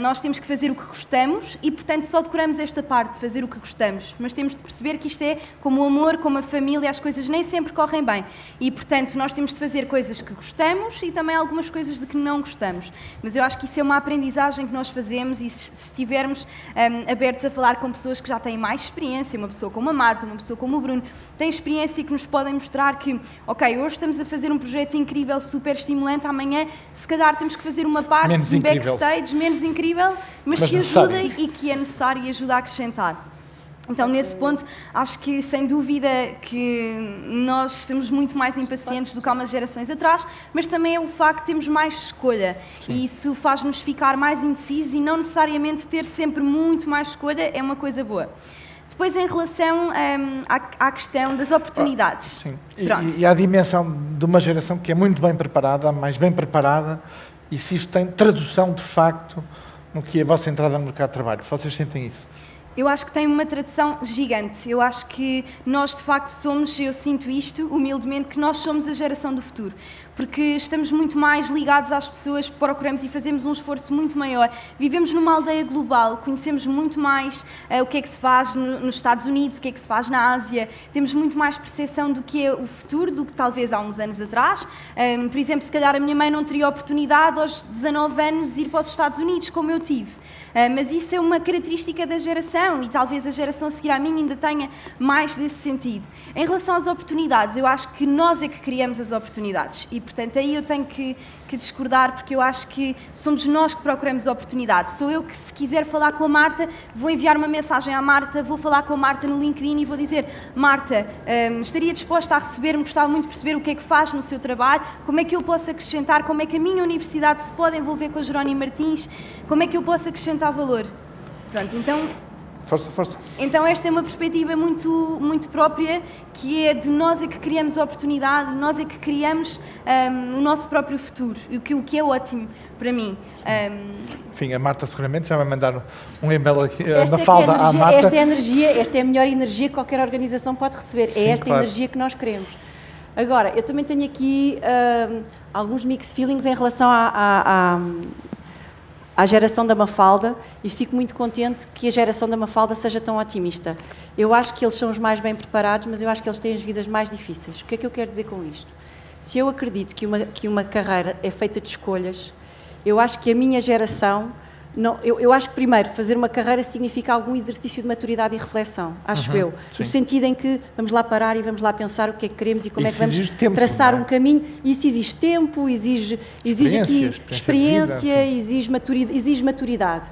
nós temos que fazer o que gostamos e, portanto, só decoramos esta parte de fazer o que gostamos. Mas temos de perceber que isto é como o amor, como a família, as coisas nem sempre correm bem. E, portanto, nós temos de fazer coisas que gostamos e também algumas coisas de que não gostamos. Mas eu acho que isso é uma aprendizagem que nós fazemos e se estivermos abertos a falar com pessoas que já têm mais experiência, uma pessoa como a Marta, uma pessoa como o Bruno, têm experiência e que nos podem mostrar que, ok, hoje estamos a fazer um projeto incrível, super estimulante, amanhã se calhar temos que fazer uma parte
Menos
de
incrível.
backstage menos incrível, mas que
necessário.
ajuda e que é necessário e ajuda a acrescentar. Então, nesse ponto, acho que, sem dúvida, que nós estamos muito mais impacientes do que há umas gerações atrás, mas também é o facto de termos mais escolha. E isso faz-nos ficar mais indecisos e não necessariamente ter sempre muito mais escolha é uma coisa boa. Depois, em relação à questão das oportunidades.
Sim.
Pronto.
E há a dimensão de uma geração que é muito bem preparada, mais bem preparada, e se isto tem tradução de facto no que é a vossa entrada no mercado de trabalho, se vocês sentem isso.
Eu acho que tem uma tradução gigante. Eu acho que nós, de facto, somos, eu sinto isto, humildemente, que nós somos a geração do futuro. Porque estamos muito mais ligados às pessoas, procuramos e fazemos um esforço muito maior. Vivemos numa aldeia global, conhecemos muito mais o que é que se faz nos Estados Unidos, o que é que se faz na Ásia. Temos muito mais percepção do que é o futuro, do que talvez há uns anos atrás. Por exemplo, se calhar a minha mãe não teria oportunidade aos 19 anos de ir para os Estados Unidos, como eu tive. Mas isso é uma característica da geração e talvez a geração a seguir à minha ainda tenha mais desse sentido. Em relação às oportunidades, eu acho que nós é que criamos as oportunidades e, portanto, aí eu tenho que discordar porque eu acho que somos nós que procuramos oportunidades. Sou eu que, se quiser falar com a Marta, vou enviar uma mensagem à Marta, vou falar com a Marta no LinkedIn e vou dizer: Marta, estaria disposta a receber-me, gostava muito de perceber o que é que faz no seu trabalho, como é que eu posso acrescentar, como é que a minha universidade se pode envolver com a Jerónimo Martins, como é que eu posso acrescentar valor. Pronto, então...
Força.
Então esta é uma perspectiva muito, muito própria, que é de nós é que criamos a oportunidade, nós é que criamos o nosso próprio futuro, o que é ótimo para mim.
Enfim, a Marta seguramente já vai mandar um e-mail aqui
Esta
na
é
falda à Marta.
esta é a melhor energia que qualquer organização pode receber.
Sim,
É esta
claro.
energia que nós queremos. Agora, eu também tenho aqui alguns mixed feelings em relação à geração da Mafalda e fico muito contente que a geração da Mafalda seja tão otimista. Eu acho que eles são os mais bem preparados, mas eu acho que eles têm as vidas mais difíceis. O que é que eu quero dizer com isto? Se eu acredito que uma carreira é feita de escolhas, eu acho que a minha geração... Eu acho que, primeiro, fazer uma carreira significa algum exercício de maturidade e reflexão, acho eu.
sim.
No sentido em que vamos lá parar e vamos lá pensar o que é que queremos e como é que
Isso
vamos
exige tempo,
traçar
não é?
um caminho. Isso exige tempo, exige aqui experiência, exige maturidade.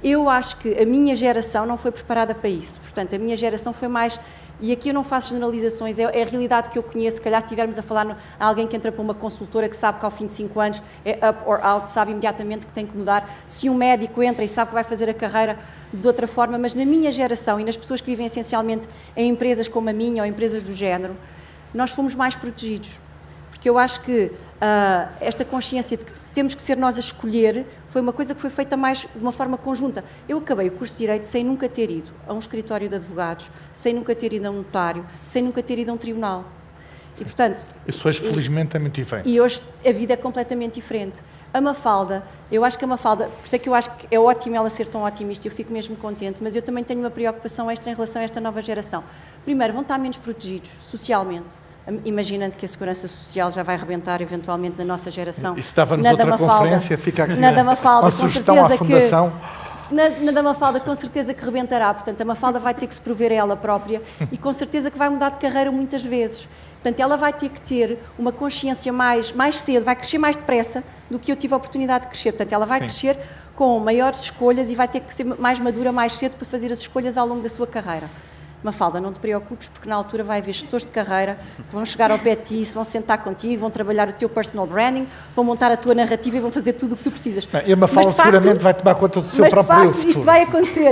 Eu acho que a minha geração não foi preparada para isso. Portanto, a minha geração foi mais... E aqui eu não faço generalizações, é a realidade que eu conheço. Se calhar, se estivermos a falar a alguém que entra para uma consultora que sabe que ao fim de 5 anos é up or out, sabe imediatamente que tem que mudar. Se um médico entra e sabe que vai fazer a carreira de outra forma, mas na minha geração e nas pessoas que vivem essencialmente em empresas como a minha ou empresas do género, nós fomos mais protegidos. Porque eu acho que esta consciência de que temos que ser nós a escolher foi uma coisa que foi feita mais de uma forma conjunta. Eu acabei o curso de Direito sem nunca ter ido a um escritório de advogados, sem nunca ter ido a um notário, sem nunca ter ido a um tribunal. E, portanto...
Isso hoje, felizmente, é muito diferente.
E hoje a vida é completamente diferente. A Mafalda, eu acho que a Mafalda, por isso é que eu acho que é ótimo ela ser tão otimista, eu fico mesmo contente, mas eu também tenho uma preocupação extra em relação a esta nova geração. Primeiro, vão estar menos protegidos socialmente, imaginando que a segurança social já vai rebentar eventualmente na nossa geração.
Isso estava-nos
Na
outra
da Mafalda,
conferência, fica aqui
na da Mafalda,
uma
com
sugestão à
certeza
Fundação.
Na da Mafalda, com certeza que rebentará. Portanto, a Mafalda vai ter que se prover a ela própria e com certeza que vai mudar de carreira muitas vezes. Portanto, ela vai ter que ter uma consciência mais cedo, vai crescer mais depressa do que eu tive a oportunidade de crescer. Portanto, ela vai crescer com maiores escolhas e vai ter que ser mais madura mais cedo para fazer as escolhas ao longo da sua carreira. Mafalda, não te preocupes, porque na altura vai haver gestores de carreira que vão chegar ao pé de ti, vão sentar contigo, vão trabalhar o teu personal branding, vão montar a tua narrativa e vão fazer tudo o que tu precisas.
E a Mafalda seguramente vai tomar conta do seu próprio futuro.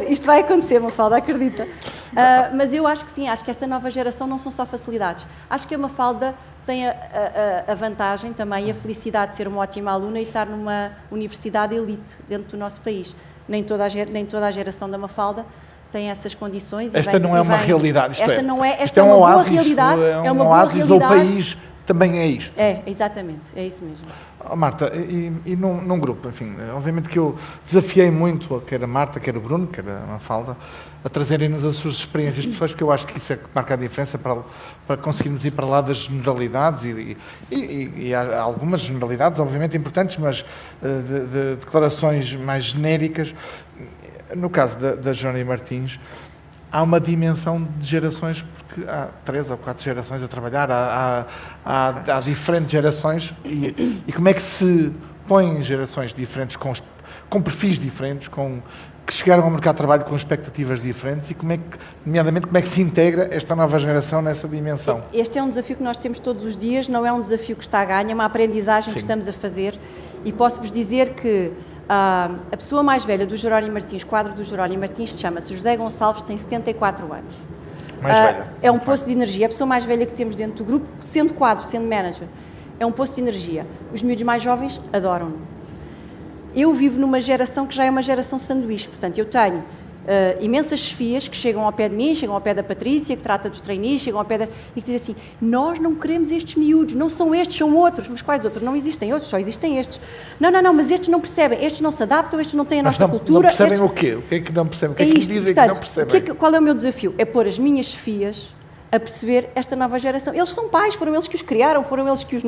Isto vai acontecer, Mafalda, acredita. Mas eu acho que sim, acho que esta nova geração não são só facilidades. Acho que a Mafalda tem a vantagem também e a felicidade de ser uma ótima aluna e estar numa universidade elite dentro do nosso país. nem toda a geração da Mafalda tem essas condições.
Esta não é uma realidade,
esta não é,
isto
esta é
um
uma boa
oásis,
realidade.
é um oásis, ou o país também é isto.
É, exatamente, é isso mesmo.
Oh, Marta, e num grupo, enfim, obviamente que eu desafiei muito, quer a Marta, quer o Bruno, quer a Mafalda, a trazerem-nos as suas experiências pessoais, porque eu acho que isso é que marca a diferença para conseguirmos ir para lá das generalidades e há algumas generalidades, obviamente importantes, mas de declarações mais genéricas. No caso da Jerónimo Martins, há uma dimensão de gerações, porque há 3 ou 4 gerações a trabalhar, há diferentes gerações, e como é que se põem gerações diferentes, com perfis diferentes, que chegaram ao mercado de trabalho com expectativas diferentes, e nomeadamente, como é que se integra esta nova geração nessa dimensão?
Este é um desafio que nós temos todos os dias, não é um desafio que está a ganho, é uma aprendizagem que estamos a fazer, e posso-vos dizer que a pessoa mais velha do Jerónimo Martins, quadro do Jerónimo Martins, chama-se José Gonçalves, tem 74 anos.
Mais velha.
É um poço de energia, a pessoa mais velha que temos dentro do grupo, sendo quadro, sendo manager, é um poço de energia. Os miúdos mais jovens adoram-no. Eu vivo numa geração que já é uma geração sanduíche, portanto, eu tenho imensas chefias que chegam ao pé de mim, chegam ao pé da Patrícia, que trata dos trainees, chegam ao pé e que dizem assim, nós não queremos estes miúdos, não são estes, são outros. Mas quais outros? Não existem outros, só existem estes. Não, mas estes não percebem, estes não se adaptam, estes não têm a nossa cultura.
Não percebem
estes...
o quê? O que é que não percebem? O que é que
isto,
dizem
portanto,
que não percebem?
Qual é o meu desafio? É pôr as minhas chefias a perceber esta nova geração. Eles são pais, foram eles que os criaram, foram eles que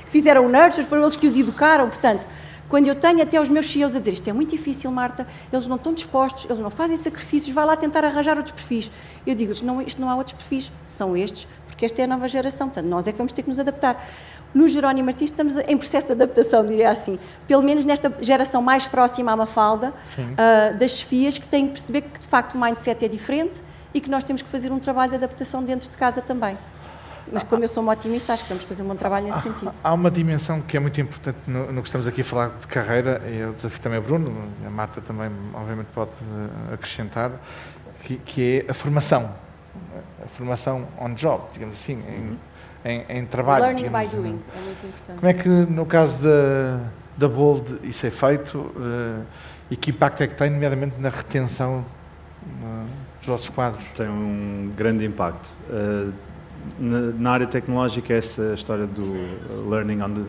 fizeram o nurture, foram eles que os educaram, portanto... Quando eu tenho até os meus CEOs a dizer isto é muito difícil, Marta, eles não estão dispostos, eles não fazem sacrifícios, vai lá tentar arranjar outros perfis. Eu digo-lhes, não, isto não há outros perfis, são estes, porque esta é a nova geração, portanto, nós é que vamos ter que nos adaptar. No Jerónimo Martins estamos em processo de adaptação, diria assim, pelo menos nesta geração mais próxima à Mafalda, das chefias, que têm que perceber que, de facto, o mindset é diferente e que nós temos que fazer um trabalho de adaptação dentro de casa também. Mas como eu sou uma otimista, acho que vamos fazer um bom trabalho nesse sentido.
Há uma dimensão que é muito importante no que estamos aqui a falar de carreira, e eu desafio também o Bruno, a Marta também obviamente pode acrescentar, que é a formação on job, digamos assim, em trabalho.
Learning by doing, é muito importante.
Como é que no caso da Bold isso é feito e que impacto é que tem, nomeadamente na retenção dos vossos quadros?
Tem um grande impacto. Na área tecnológica, essa história do learning on the,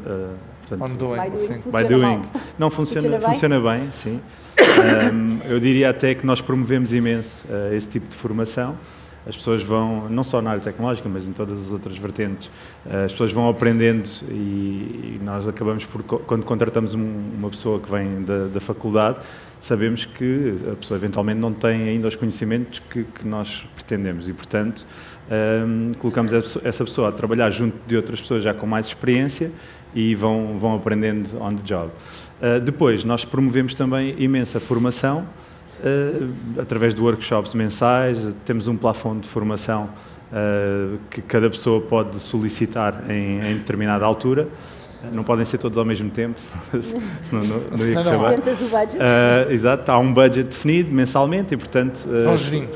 by doing.
Não funciona bem, sim. Eu diria até que nós promovemos imenso esse tipo de formação. As pessoas vão, não só na área tecnológica, mas em todas as outras vertentes, as pessoas vão aprendendo e nós acabamos por, quando contratamos uma pessoa que vem da faculdade, sabemos que a pessoa eventualmente não tem ainda os conhecimentos que nós pretendemos e, portanto, colocamos essa pessoa a trabalhar junto de outras pessoas já com mais experiência e vão aprendendo on the job. Depois, nós promovemos também imensa formação, através de workshops mensais, temos um plafond de formação que cada pessoa pode solicitar em determinada altura. Não podem ser todos ao mesmo tempo, senão não ia acabar.
O budget.
Exato, há um budget definido mensalmente e, portanto,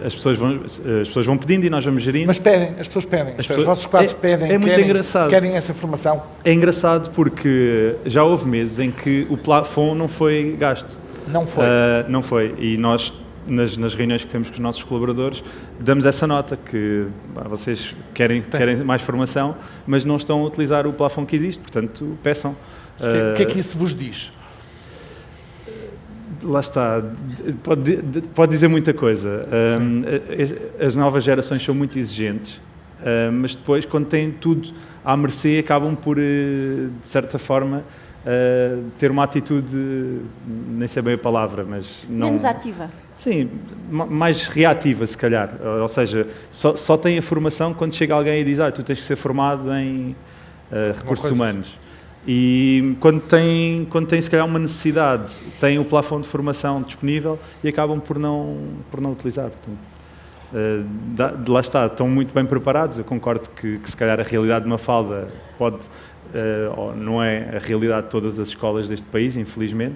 as pessoas vão pedindo e nós vamos gerindo.
Mas as pessoas pedem, os vossos quadros pedem,
é muito engraçado.
Querem essa formação.
É engraçado porque já houve meses em que o plafond não foi gasto.
Não foi?
Não foi, e nós, nas reuniões que temos com os nossos colaboradores, damos essa nota que vocês querem mais formação, mas não estão a utilizar o plafond que existe, portanto, peçam.
O que é que isso vos diz?
Lá está, pode dizer muita coisa. As novas gerações são muito exigentes, mas depois, quando têm tudo à mercê, acabam por, de certa forma, ter uma atitude, nem sei bem a palavra, mas não...
Menos ativa.
Sim, mais reativa, se calhar. Ou seja, só tem a formação quando chega alguém e diz tu tens que ser formado em recursos humanos. E quando tem, se calhar, uma necessidade, tem o plafond de formação disponível e acabam por não utilizar. Portanto, lá está, estão muito bem preparados. Eu concordo que se calhar a realidade de Mafalda não é a realidade de todas as escolas deste país, infelizmente.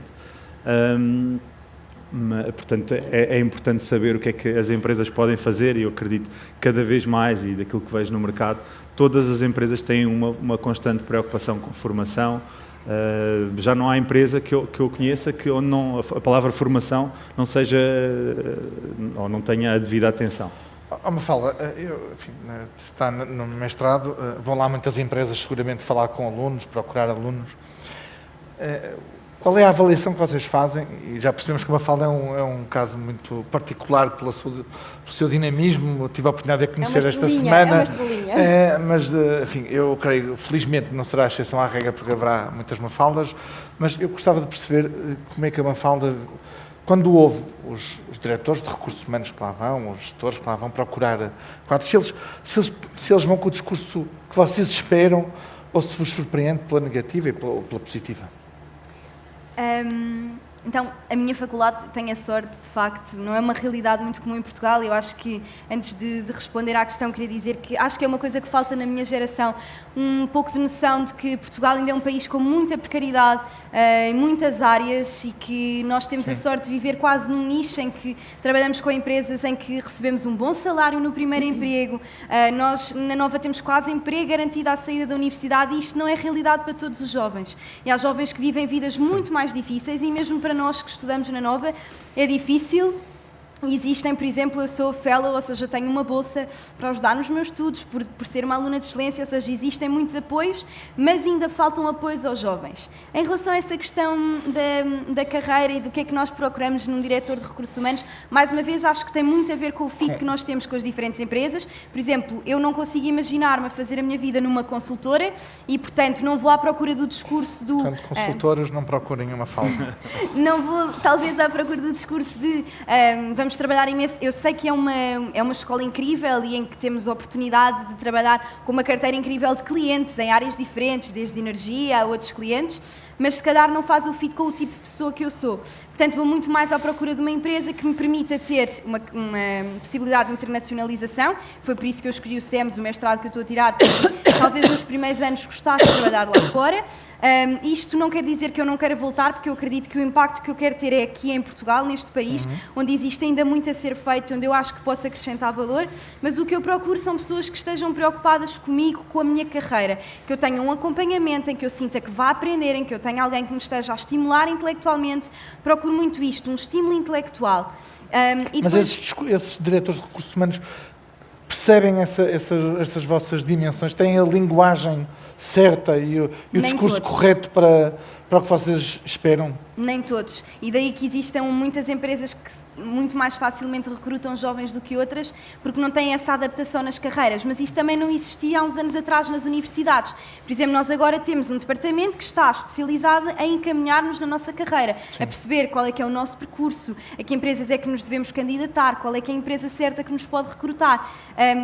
Portanto, é importante saber o que é que as empresas podem fazer e eu acredito cada vez mais, e daquilo que vejo no mercado, todas as empresas têm uma constante preocupação com formação, Já não há empresa que eu conheça onde a palavra formação não seja ou não tenha a devida atenção.
Mafalda, enfim, está no mestrado, vão lá muitas empresas seguramente falar com alunos, procurar alunos. Qual é a avaliação que vocês fazem? E já percebemos que a Mafalda é um caso muito particular pelo seu dinamismo. Tive a oportunidade de a conhecer esta semana. Mas, enfim, eu creio, felizmente, não será a exceção à regra, porque haverá muitas Mafaldas. Mas eu gostava de perceber como é que a Mafalda, quando houve os diretores de recursos humanos que lá vão, os gestores que lá vão procurar quadros, se eles vão com o discurso que vocês esperam ou se vos surpreende pela negativa e pela positiva.
Então, a minha faculdade tem a sorte, de facto, não é uma realidade muito comum em Portugal. Eu acho que, antes de responder à questão, queria dizer que acho que é uma coisa que falta na minha geração, um pouco de noção de que Portugal ainda é um país com muita precariedade em muitas áreas e que nós temos a sorte de viver quase num nicho em que trabalhamos com empresas em que recebemos um bom salário no primeiro emprego. Nós, na Nova, temos quase emprego garantido à saída da universidade e isto não é realidade para todos os jovens. E há jovens que vivem vidas muito mais difíceis e mesmo para nós que estudamos na Nova é difícil. E existem, por exemplo, eu sou fellow, ou seja, tenho uma bolsa para ajudar nos meus estudos, por ser uma aluna de excelência, ou seja, existem muitos apoios, mas ainda faltam apoios aos jovens. Em relação a essa questão da carreira e do que é que nós procuramos num diretor de recursos humanos, mais uma vez, acho que tem muito a ver com o fit que nós temos com as diferentes empresas. Por exemplo, eu não consigo imaginar-me a fazer a minha vida numa consultora e, portanto, não vou à procura do discurso do...
Portanto, consultoras não procurem uma falta.
Não vou, talvez, à procura do discurso de... vamos trabalhar imenso. Eu sei que é uma escola incrível e em que temos a oportunidade de trabalhar com uma carteira incrível de clientes em áreas diferentes, desde energia a outros clientes, mas se calhar não faz o fit com o tipo de pessoa que eu sou. Portanto, vou muito mais à procura de uma empresa que me permita ter uma possibilidade de internacionalização. Foi por isso que eu escolhi o SEMS, o mestrado que eu estou a tirar, porque talvez nos primeiros anos gostasse de trabalhar lá fora. Isto não quer dizer que eu não queira voltar, porque eu acredito que o impacto que eu quero ter é aqui em Portugal, neste país, onde existe ainda muito a ser feito, onde eu acho que posso acrescentar valor, mas o que eu procuro são pessoas que estejam preocupadas comigo, com a minha carreira, que eu tenha um acompanhamento, em que eu sinta que vá aprender, em que eu tenha alguém que me esteja a estimular intelectualmente. Procuro muito isto, um estímulo intelectual.
E depois... Mas esses diretores de recursos humanos percebem essas vossas dimensões? Têm a linguagem certa e o discurso correto para o que vocês esperam?
Nem todos. E daí que existam muitas empresas que muito mais facilmente recrutam jovens do que outras, porque não têm essa adaptação nas carreiras. Mas isso também não existia há uns anos atrás nas universidades. Por exemplo, nós agora temos um departamento que está especializado em encaminhar-nos na nossa carreira, a perceber qual é que é o nosso percurso, a que empresas é que nos devemos candidatar, qual é que é a empresa certa que nos pode recrutar,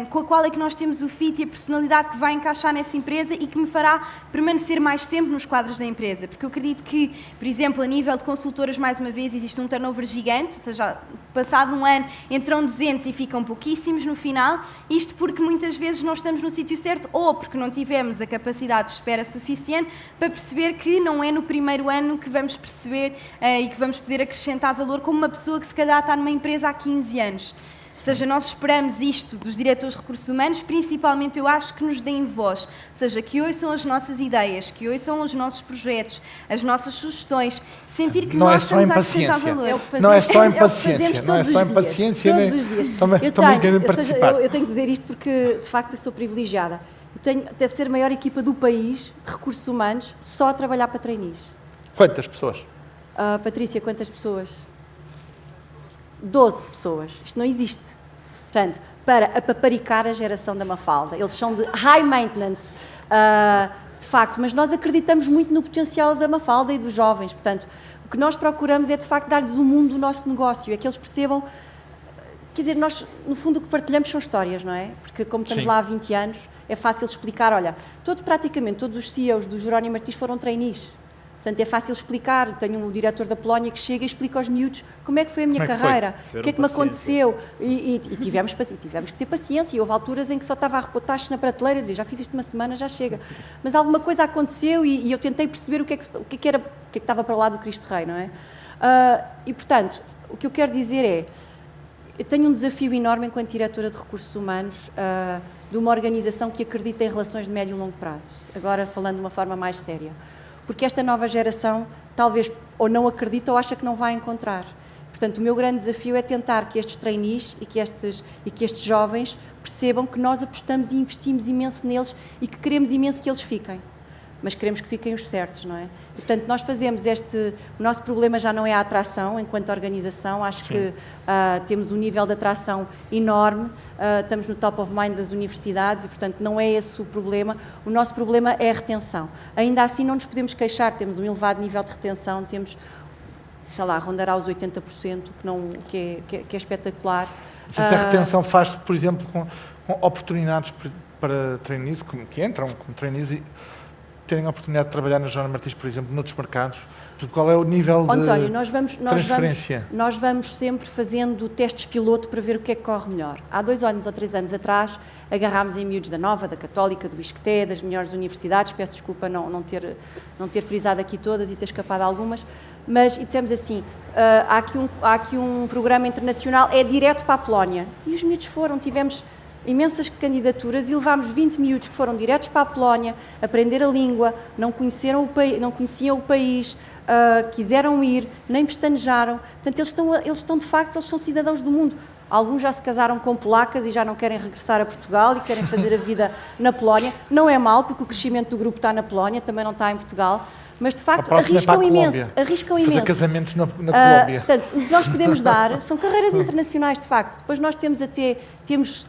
com a qual é que nós temos o fit e a personalidade que vai encaixar nessa empresa e que me fará permanecer mais tempo nos quadros da empresa. Porque eu acredito que, por exemplo, a nível de consultoras, mais uma vez, existe um turnover gigante, ou seja, passado um ano entram 200 e ficam pouquíssimos no final, isto porque muitas vezes não estamos no sítio certo ou porque não tivemos a capacidade de espera suficiente para perceber que não é no primeiro ano que vamos perceber e que vamos poder acrescentar valor como uma pessoa que se calhar está numa empresa há 15 anos. Ou seja, nós esperamos isto dos diretores de recursos humanos, principalmente eu acho que nos deem voz, ou seja, que ouçam as nossas ideias, que ouçam os nossos projetos, as nossas sugestões, sentir que nós estamos a acrescentar valor.
Não é só impaciência, não é só impaciência,
todos os dias.
Também querem participar.
Eu tenho que dizer isto porque, de facto, eu sou privilegiada. Deve ser a maior equipa do país de recursos humanos só a trabalhar para trainees.
Quantas pessoas?
Patrícia, quantas pessoas? 12 pessoas. Isto não existe. Portanto, para apaparicar a geração da Mafalda. Eles são de high maintenance, de facto, mas nós acreditamos muito no potencial da Mafalda e dos jovens. Portanto, o que nós procuramos é, de facto, dar-lhes o mundo do nosso negócio, é que eles percebam... Quer dizer, nós, no fundo, o que partilhamos são histórias, não é? Porque, como estamos lá há 20 anos, é fácil explicar, olha, praticamente todos os CEOs do Jerónimo Martins foram trainees. Portanto, é fácil explicar. Tenho um diretor da Polónia que chega e explica aos miúdos como é que foi a minha carreira, o que é que me aconteceu. E tivemos que ter paciência. E houve alturas em que só estava a repor taxas na prateleira e dizia, já fiz isto uma semana, já chega. Mas alguma coisa aconteceu e eu tentei perceber o que é que estava para lá do Cristo Rei, não é? E, portanto, o que eu quero dizer é, eu tenho um desafio enorme enquanto diretora de recursos humanos de uma organização que acredita em relações de médio e longo prazo. Agora, falando de uma forma mais séria. porque esta nova geração talvez ou não acredita ou acha que não vai encontrar. Portanto, o meu grande desafio é tentar que estes trainees e que estes jovens percebam que nós apostamos e investimos imenso neles e que queremos imenso que eles fiquem. Mas queremos que fiquem os certos, não é? E, portanto, nós fazemos o nosso problema já não é a atração enquanto organização, acho que temos um nível de atração enorme, estamos no top of mind das universidades e, portanto, não é esse o problema. O nosso problema é a retenção. Ainda assim, não nos podemos queixar, temos um elevado nível de retenção, temos, sei lá, rondará aos 80%, que é espetacular.
Se essa retenção faz, por exemplo, com oportunidades para trainees que entram como trainees e terem a oportunidade de trabalhar na Jerónimo Martins, por exemplo, noutros mercados, qual é o nível de
António,
transferência?
Nós vamos sempre fazendo testes piloto para ver o que é que corre melhor. Há 2 anos ou 3 anos atrás, agarrámos em miúdos da Nova, da Católica, do ISCTE, das melhores universidades, peço desculpa não ter frisado aqui todas e ter escapado algumas, mas e dissemos assim, há aqui um programa internacional, é direto para a Polónia. E os miúdos tivemos imensas candidaturas e levámos 20 miúdos que foram diretos para a Polónia, aprender a língua, não conheciam o país, quiseram ir, nem pestanejaram. Portanto, eles estão de facto, eles são cidadãos do mundo. Alguns já se casaram com polacas e já não querem regressar a Portugal e querem fazer a vida na Polónia. Não é mal, porque o crescimento do grupo está na Polónia, também não está em Portugal. Mas, de facto, arriscam imenso.
Fazer casamentos na Colômbia.
Portanto, o que nós podemos dar são carreiras internacionais, de facto. Depois nós temos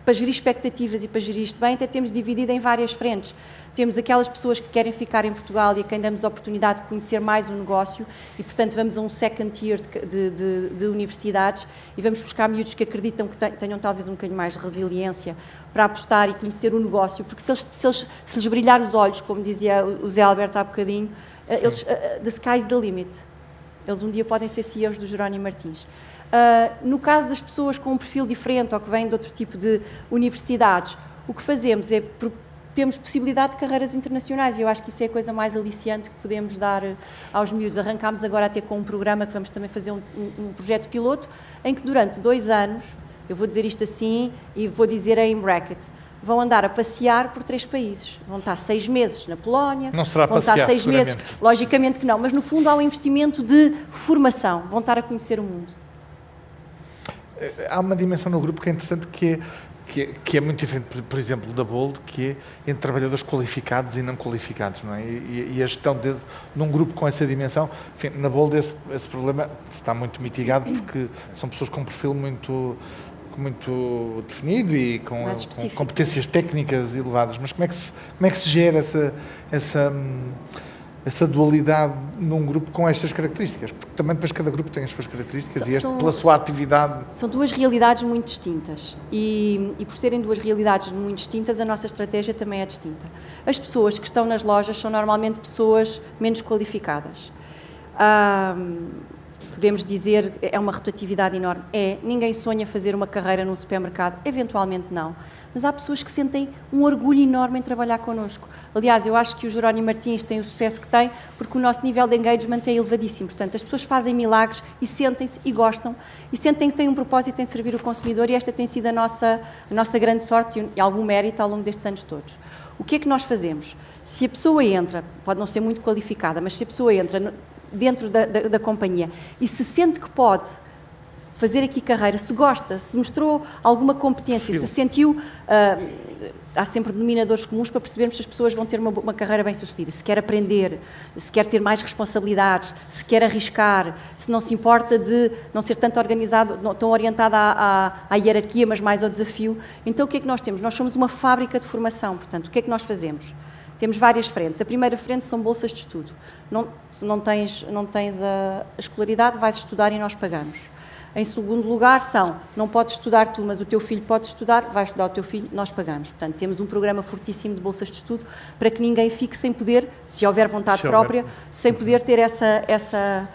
para gerir expectativas e para gerir isto bem, até temos dividido em várias frentes. Temos aquelas pessoas que querem ficar em Portugal e a quem damos a oportunidade de conhecer mais o negócio e, portanto, vamos a um second tier de universidades e vamos buscar miúdos que acreditam que tenham talvez um bocadinho mais de resiliência para apostar e conhecer o negócio, porque se lhes brilhar os olhos, como dizia o Zé Alberto há bocadinho, the sky's the limit. Eles um dia podem ser CEOs do Jerónimo Martins. No caso das pessoas com um perfil diferente ou que vêm de outro tipo de universidades, o que fazemos é temos possibilidade de carreiras internacionais e eu acho que isso é a coisa mais aliciante que podemos dar aos miúdos. Arrancámos agora até com um programa que vamos também fazer um projeto piloto em que durante 2 anos, eu vou dizer isto assim e vou dizer em brackets, vão andar a passear por 3 países. Vão estar 6 meses na Polónia,
não será
vão estar
passear,
6 meses, logicamente que não, mas no fundo há um investimento de formação, vão estar a conhecer o mundo.
Há uma dimensão no grupo que é interessante que é muito diferente, por exemplo, da Bold, que é entre trabalhadores qualificados e não qualificados, não é? E a gestão de um grupo com essa dimensão, enfim, na Bold esse problema está muito mitigado porque são pessoas com um perfil muito definido e com competências técnicas elevadas, mas como é que se gera essa dualidade num grupo com estas características? Porque também depois cada grupo tem as suas características pela sua atividade...
São 2 realidades muito distintas e por serem 2 realidades muito distintas, a nossa estratégia também é distinta. As pessoas que estão nas lojas são normalmente pessoas menos qualificadas. Podemos dizer, é uma rotatividade enorme. Ninguém sonha fazer uma carreira num supermercado, eventualmente não. Mas há pessoas que sentem um orgulho enorme em trabalhar connosco. Aliás, eu acho que o Jerónimo Martins tem o sucesso que tem porque o nosso nível de engagement é elevadíssimo. Portanto, as pessoas fazem milagres e sentem-se e gostam e sentem que têm um propósito em servir o consumidor e esta tem sido a nossa grande sorte e algum mérito ao longo destes anos todos. O que é que nós fazemos? Se a pessoa entra, pode não ser muito qualificada, mas se a pessoa entra dentro da companhia e se sente que pode fazer aqui carreira, se gosta, se mostrou alguma competência, se sentiu... há sempre denominadores comuns para percebermos se as pessoas vão ter uma carreira bem-sucedida. Se quer aprender, se quer ter mais responsabilidades, se quer arriscar, se não se importa de não ser tanto organizado, não tão orientado à hierarquia, mas mais ao desafio. Então, o que é que nós temos? Nós somos uma fábrica de formação. Portanto, o que é que nós fazemos? Temos várias frentes. A primeira frente são bolsas de estudo. Se não tens a escolaridade, vais estudar e nós pagamos. Em segundo lugar não podes estudar tu, mas o teu filho pode estudar, vai estudar o teu filho, nós pagamos. Portanto, temos um programa fortíssimo de bolsas de estudo para que ninguém fique sem poder, se houver vontade própria, sem poder ter essa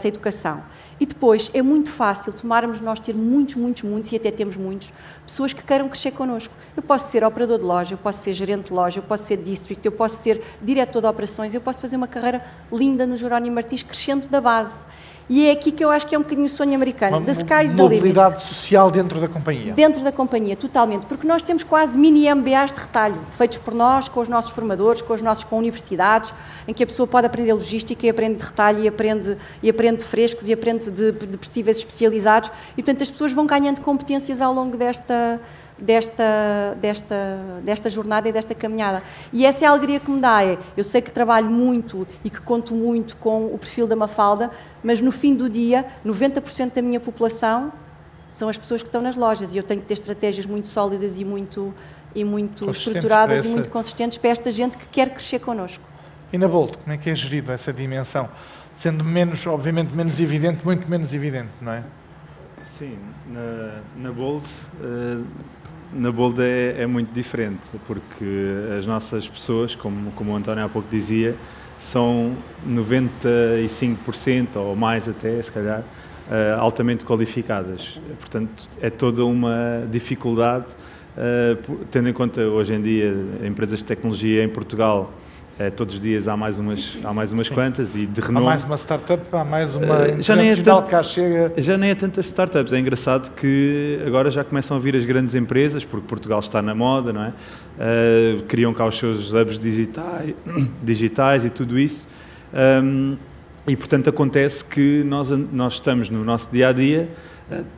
educação. E depois, é muito fácil nós ter muitos, e até temos muitos, pessoas que queiram crescer connosco. Eu posso ser operador de loja, eu posso ser gerente de loja, eu posso ser district, eu posso ser diretor de operações, eu posso fazer uma carreira linda no Jerónimo Martins, crescendo da base. E é aqui que eu acho que é um bocadinho o sonho americano. The sky's the limit.
Mobilidade social dentro da companhia.
Dentro da companhia, totalmente. Porque nós temos quase mini MBAs de retalho, feitos por nós, com os nossos formadores, com universidades, em que a pessoa pode aprender logística e aprende de retalho e aprende de frescos e aprende de possíveis especializados. E, portanto, as pessoas vão ganhando competências ao longo desta jornada e desta caminhada. E essa é a alegria que me dá. Eu sei que trabalho muito e que conto muito com o perfil da Mafalda, mas no fim do dia, 90% da minha população são as pessoas que estão nas lojas, e eu tenho que ter estratégias muito sólidas e muito estruturadas e muito consistentes para esta gente que quer crescer connosco.
E na Bolt, como é que é gerido essa dimensão? Sendo obviamente menos evidente, muito menos evidente, não é?
Sim, na Bold é muito diferente, porque as nossas pessoas, como o António há pouco dizia, são 95% ou mais até, se calhar, altamente qualificadas. Portanto, é toda uma dificuldade, tendo em conta hoje em dia empresas de tecnologia em Portugal. Todos os dias há mais umas quantas e de renome.
Há mais uma startup, há mais uma internacional que cá chega.
Já nem é tantas startups. É engraçado que agora já começam a vir as grandes empresas, porque Portugal está na moda, não é? Criam cá os seus hubs digitais e tudo isso. E, portanto, acontece que nós estamos no nosso dia-a-dia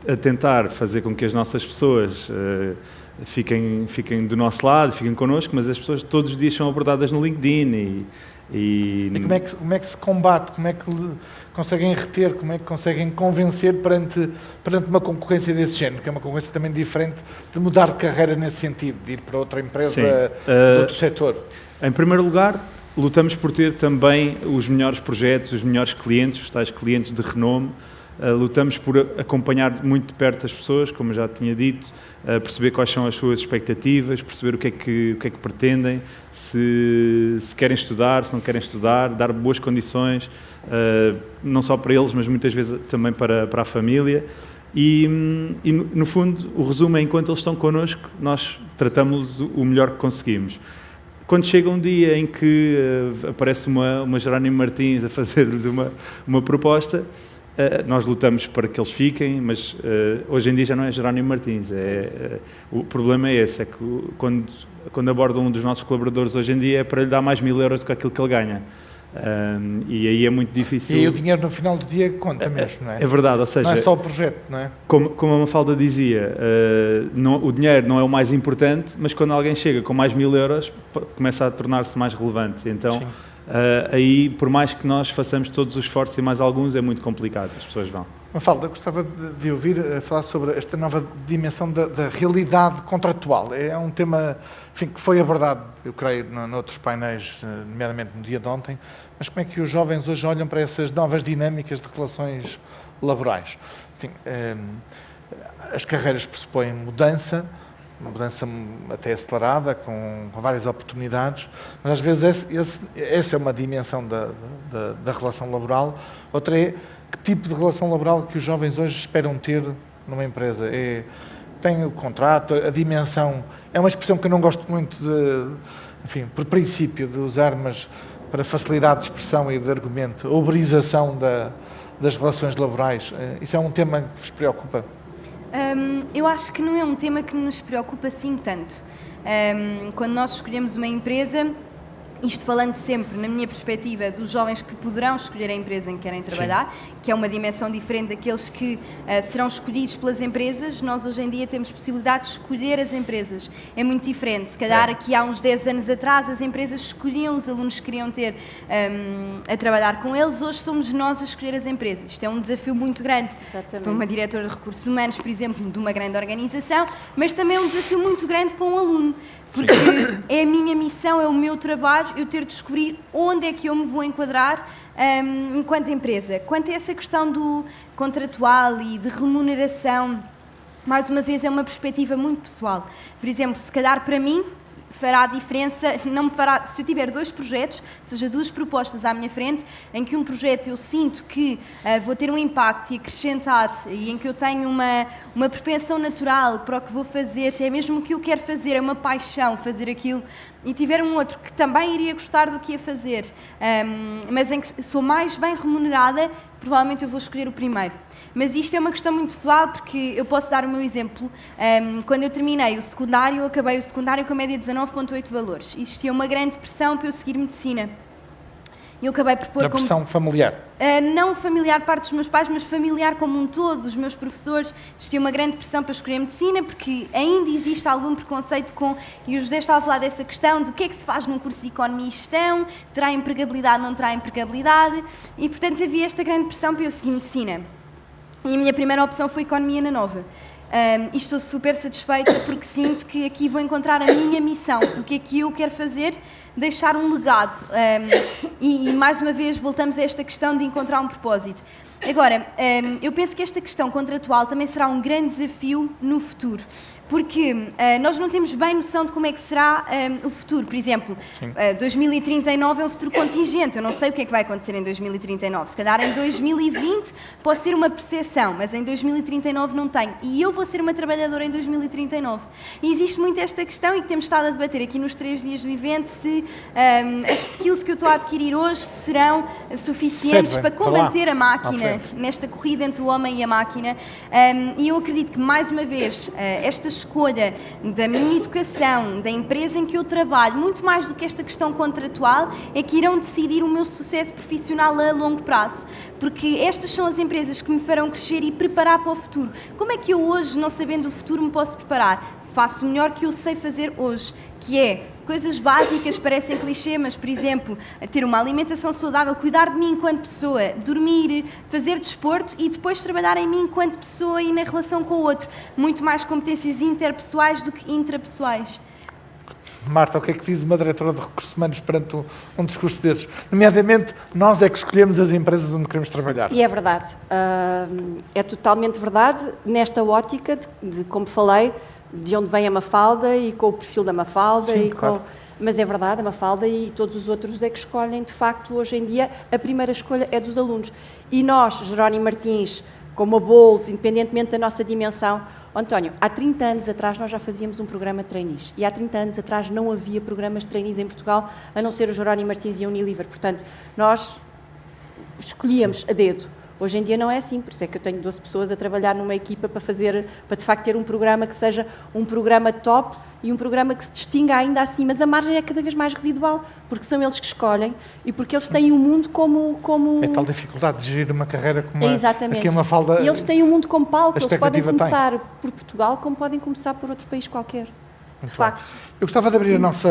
a tentar fazer com que as nossas pessoas fiquem do nosso lado, fiquem connosco, mas as pessoas todos os dias são abordadas no LinkedIn
E como é que se combate, como é que conseguem reter, como é que conseguem convencer perante uma concorrência desse género, que é uma concorrência também diferente de mudar de carreira nesse sentido, de ir para outra empresa de outro setor?
Em primeiro lugar, lutamos por ter também os melhores projetos, os melhores clientes, os tais clientes de renome. Lutamos por acompanhar muito de perto as pessoas, como eu já tinha dito, perceber quais são as suas expectativas, perceber o que é que pretendem, se querem estudar, se não querem estudar, dar boas condições, não só para eles, mas muitas vezes também para a família. E, no fundo, o resumo é, enquanto eles estão connosco, nós tratamos-los o melhor que conseguimos. Quando chega um dia em que aparece uma Jerónimo Martins a fazer-lhes uma proposta, nós lutamos para que eles fiquem, mas hoje em dia já não é Jerónimo Martins. O problema é esse, é que quando abordam um dos nossos colaboradores hoje em dia é para lhe dar mais 1.000 euros do que aquilo que ele ganha. E aí é muito difícil.
E aí o dinheiro no final do dia conta mesmo, não é?
É verdade, ou seja...
Não é só o projeto, não é?
Como a Mafalda dizia, o dinheiro não é o mais importante, mas quando alguém chega com mais 1.000 euros, começa a tornar-se mais relevante. Então... Sim. Aí, por mais que nós façamos todos os esforços e mais alguns, é muito complicado, as pessoas vão.
Mafalda, gostava de ouvir falar sobre esta nova dimensão da realidade contratual. É um tema, enfim, que foi abordado, eu creio, noutros painéis, nomeadamente no dia de ontem, mas como é que os jovens hoje olham para essas novas dinâmicas de relações laborais? Enfim, as carreiras pressupõem mudança, uma mudança até acelerada, com várias oportunidades, mas às vezes essa é uma dimensão da relação laboral. Outra é que tipo de relação laboral que os jovens hoje esperam ter numa empresa. Tem o contrato, a dimensão, é uma expressão que eu não gosto muito enfim, por princípio de usar, mas para facilidade de expressão e de argumento, a uberização das relações laborais. Isso é um tema que vos preocupa?
Eu acho que não é um tema que nos preocupa assim tanto. Quando nós escolhemos uma empresa, isto falando sempre, na minha perspectiva, dos jovens que poderão escolher a empresa em que querem trabalhar, sim, que é uma dimensão diferente daqueles que serão escolhidos pelas empresas. Nós hoje em dia temos possibilidade de escolher as empresas. É muito diferente. Se calhar aqui há uns 10 anos atrás as empresas escolhiam os alunos que queriam ter a trabalhar com eles. Hoje somos nós a escolher as empresas. Isto é um desafio muito grande. Exatamente. Para uma diretora de recursos humanos, por exemplo, de uma grande organização, mas também é um desafio muito grande para um aluno. Porque é a minha missão, é o meu trabalho, eu ter de descobrir onde é que eu me vou enquadrar enquanto empresa. Quanto a essa questão do contratual e de remuneração, mais uma vez é uma perspectiva muito pessoal. Por exemplo, se calhar para mim fará a diferença, não me fará, se eu tiver 2 projetos, ou seja, 2 propostas à minha frente, em que um projeto eu sinto que vou ter um impacto e acrescentar, e em que eu tenho uma propensão natural para o que vou fazer, é mesmo o que eu quero fazer, é uma paixão fazer aquilo, e tiver um outro que também iria gostar do que ia fazer, mas em que sou mais bem remunerada, provavelmente eu vou escolher o primeiro. Mas isto é uma questão muito pessoal, porque eu posso dar o meu exemplo. Quando eu terminei o secundário, eu acabei o secundário com a média de 19,8 valores. Existia uma grande pressão para eu seguir medicina. Eu acabei por pôr
A pressão familiar.
não familiar parte dos meus pais, mas familiar como um todo, dos meus professores. Existia uma grande pressão para escolher medicina, porque ainda existe algum preconceito com, e o José estava a falar dessa questão, do que é que se faz num curso de Economia e Gestão, terá empregabilidade, não terá empregabilidade, e portanto havia esta grande pressão para eu seguir medicina. E a minha primeira opção foi Economia na Nova. E estou super satisfeita porque sinto que aqui vou encontrar a minha missão, o que é que eu quero fazer, deixar um legado. E mais uma vez voltamos a esta questão de encontrar um propósito. Agora, eu penso que esta questão contratual também será um grande desafio no futuro, porque nós não temos bem noção de como é que será o futuro. Por exemplo, 2039 é um futuro contingente, eu não sei o que é que vai acontecer em 2039. Se calhar em 2020 posso ter uma percepção, mas em 2039 não tenho. E eu vou ser uma trabalhadora em 2039. E existe muito esta questão, e que temos estado a debater aqui nos 3 dias do evento, se as skills que eu estou a adquirir hoje serão suficientes para combater a máquina nesta corrida entre o homem e a máquina. E eu acredito que, mais uma vez, esta escolha da minha educação, da empresa em que eu trabalho, muito mais do que esta questão contratual, é que irão decidir o meu sucesso profissional a longo prazo. Porque estas são as empresas que me farão crescer e preparar para o futuro. Como é que eu hoje, não sabendo o futuro, me posso preparar? Faço o melhor que eu sei fazer hoje, que é coisas básicas, parecem clichê, mas, por exemplo, ter uma alimentação saudável, cuidar de mim enquanto pessoa, dormir, fazer desporto e depois trabalhar em mim enquanto pessoa e na relação com o outro. Muito mais competências interpessoais do que intrapessoais.
Marta, o que é que diz uma diretora de recursos humanos perante um discurso desses? Nomeadamente, nós é que escolhemos as empresas onde queremos trabalhar.
E é verdade. É totalmente verdade, nesta ótica de como falei, de onde vem a Mafalda e com o perfil da Mafalda.
Sim, claro.
Mas é verdade, a Mafalda e todos os outros é que escolhem, de facto, hoje em dia, a primeira escolha é dos alunos. E nós, Jerónimo Martins, como a Bolds, independentemente da nossa dimensão, António, há 30 anos atrás nós já fazíamos um programa de trainees e há 30 anos atrás não havia programas de trainees em Portugal, a não ser o Jerónimo Martins e a Unilever. Portanto, nós escolhíamos a dedo. Hoje em dia não é assim, por isso é que eu tenho 12 pessoas a trabalhar numa equipa para de facto ter um programa que seja um programa top e um programa que se distinga ainda assim, mas a margem é cada vez mais residual, porque são eles que escolhem e porque eles têm o mundo como...
É tal dificuldade de gerir uma carreira como
Exatamente.
aqui uma falda.
E eles têm o mundo como palco, eles podem começar por Portugal como podem começar por outro país qualquer, de facto.
Eu gostava de abrir nosso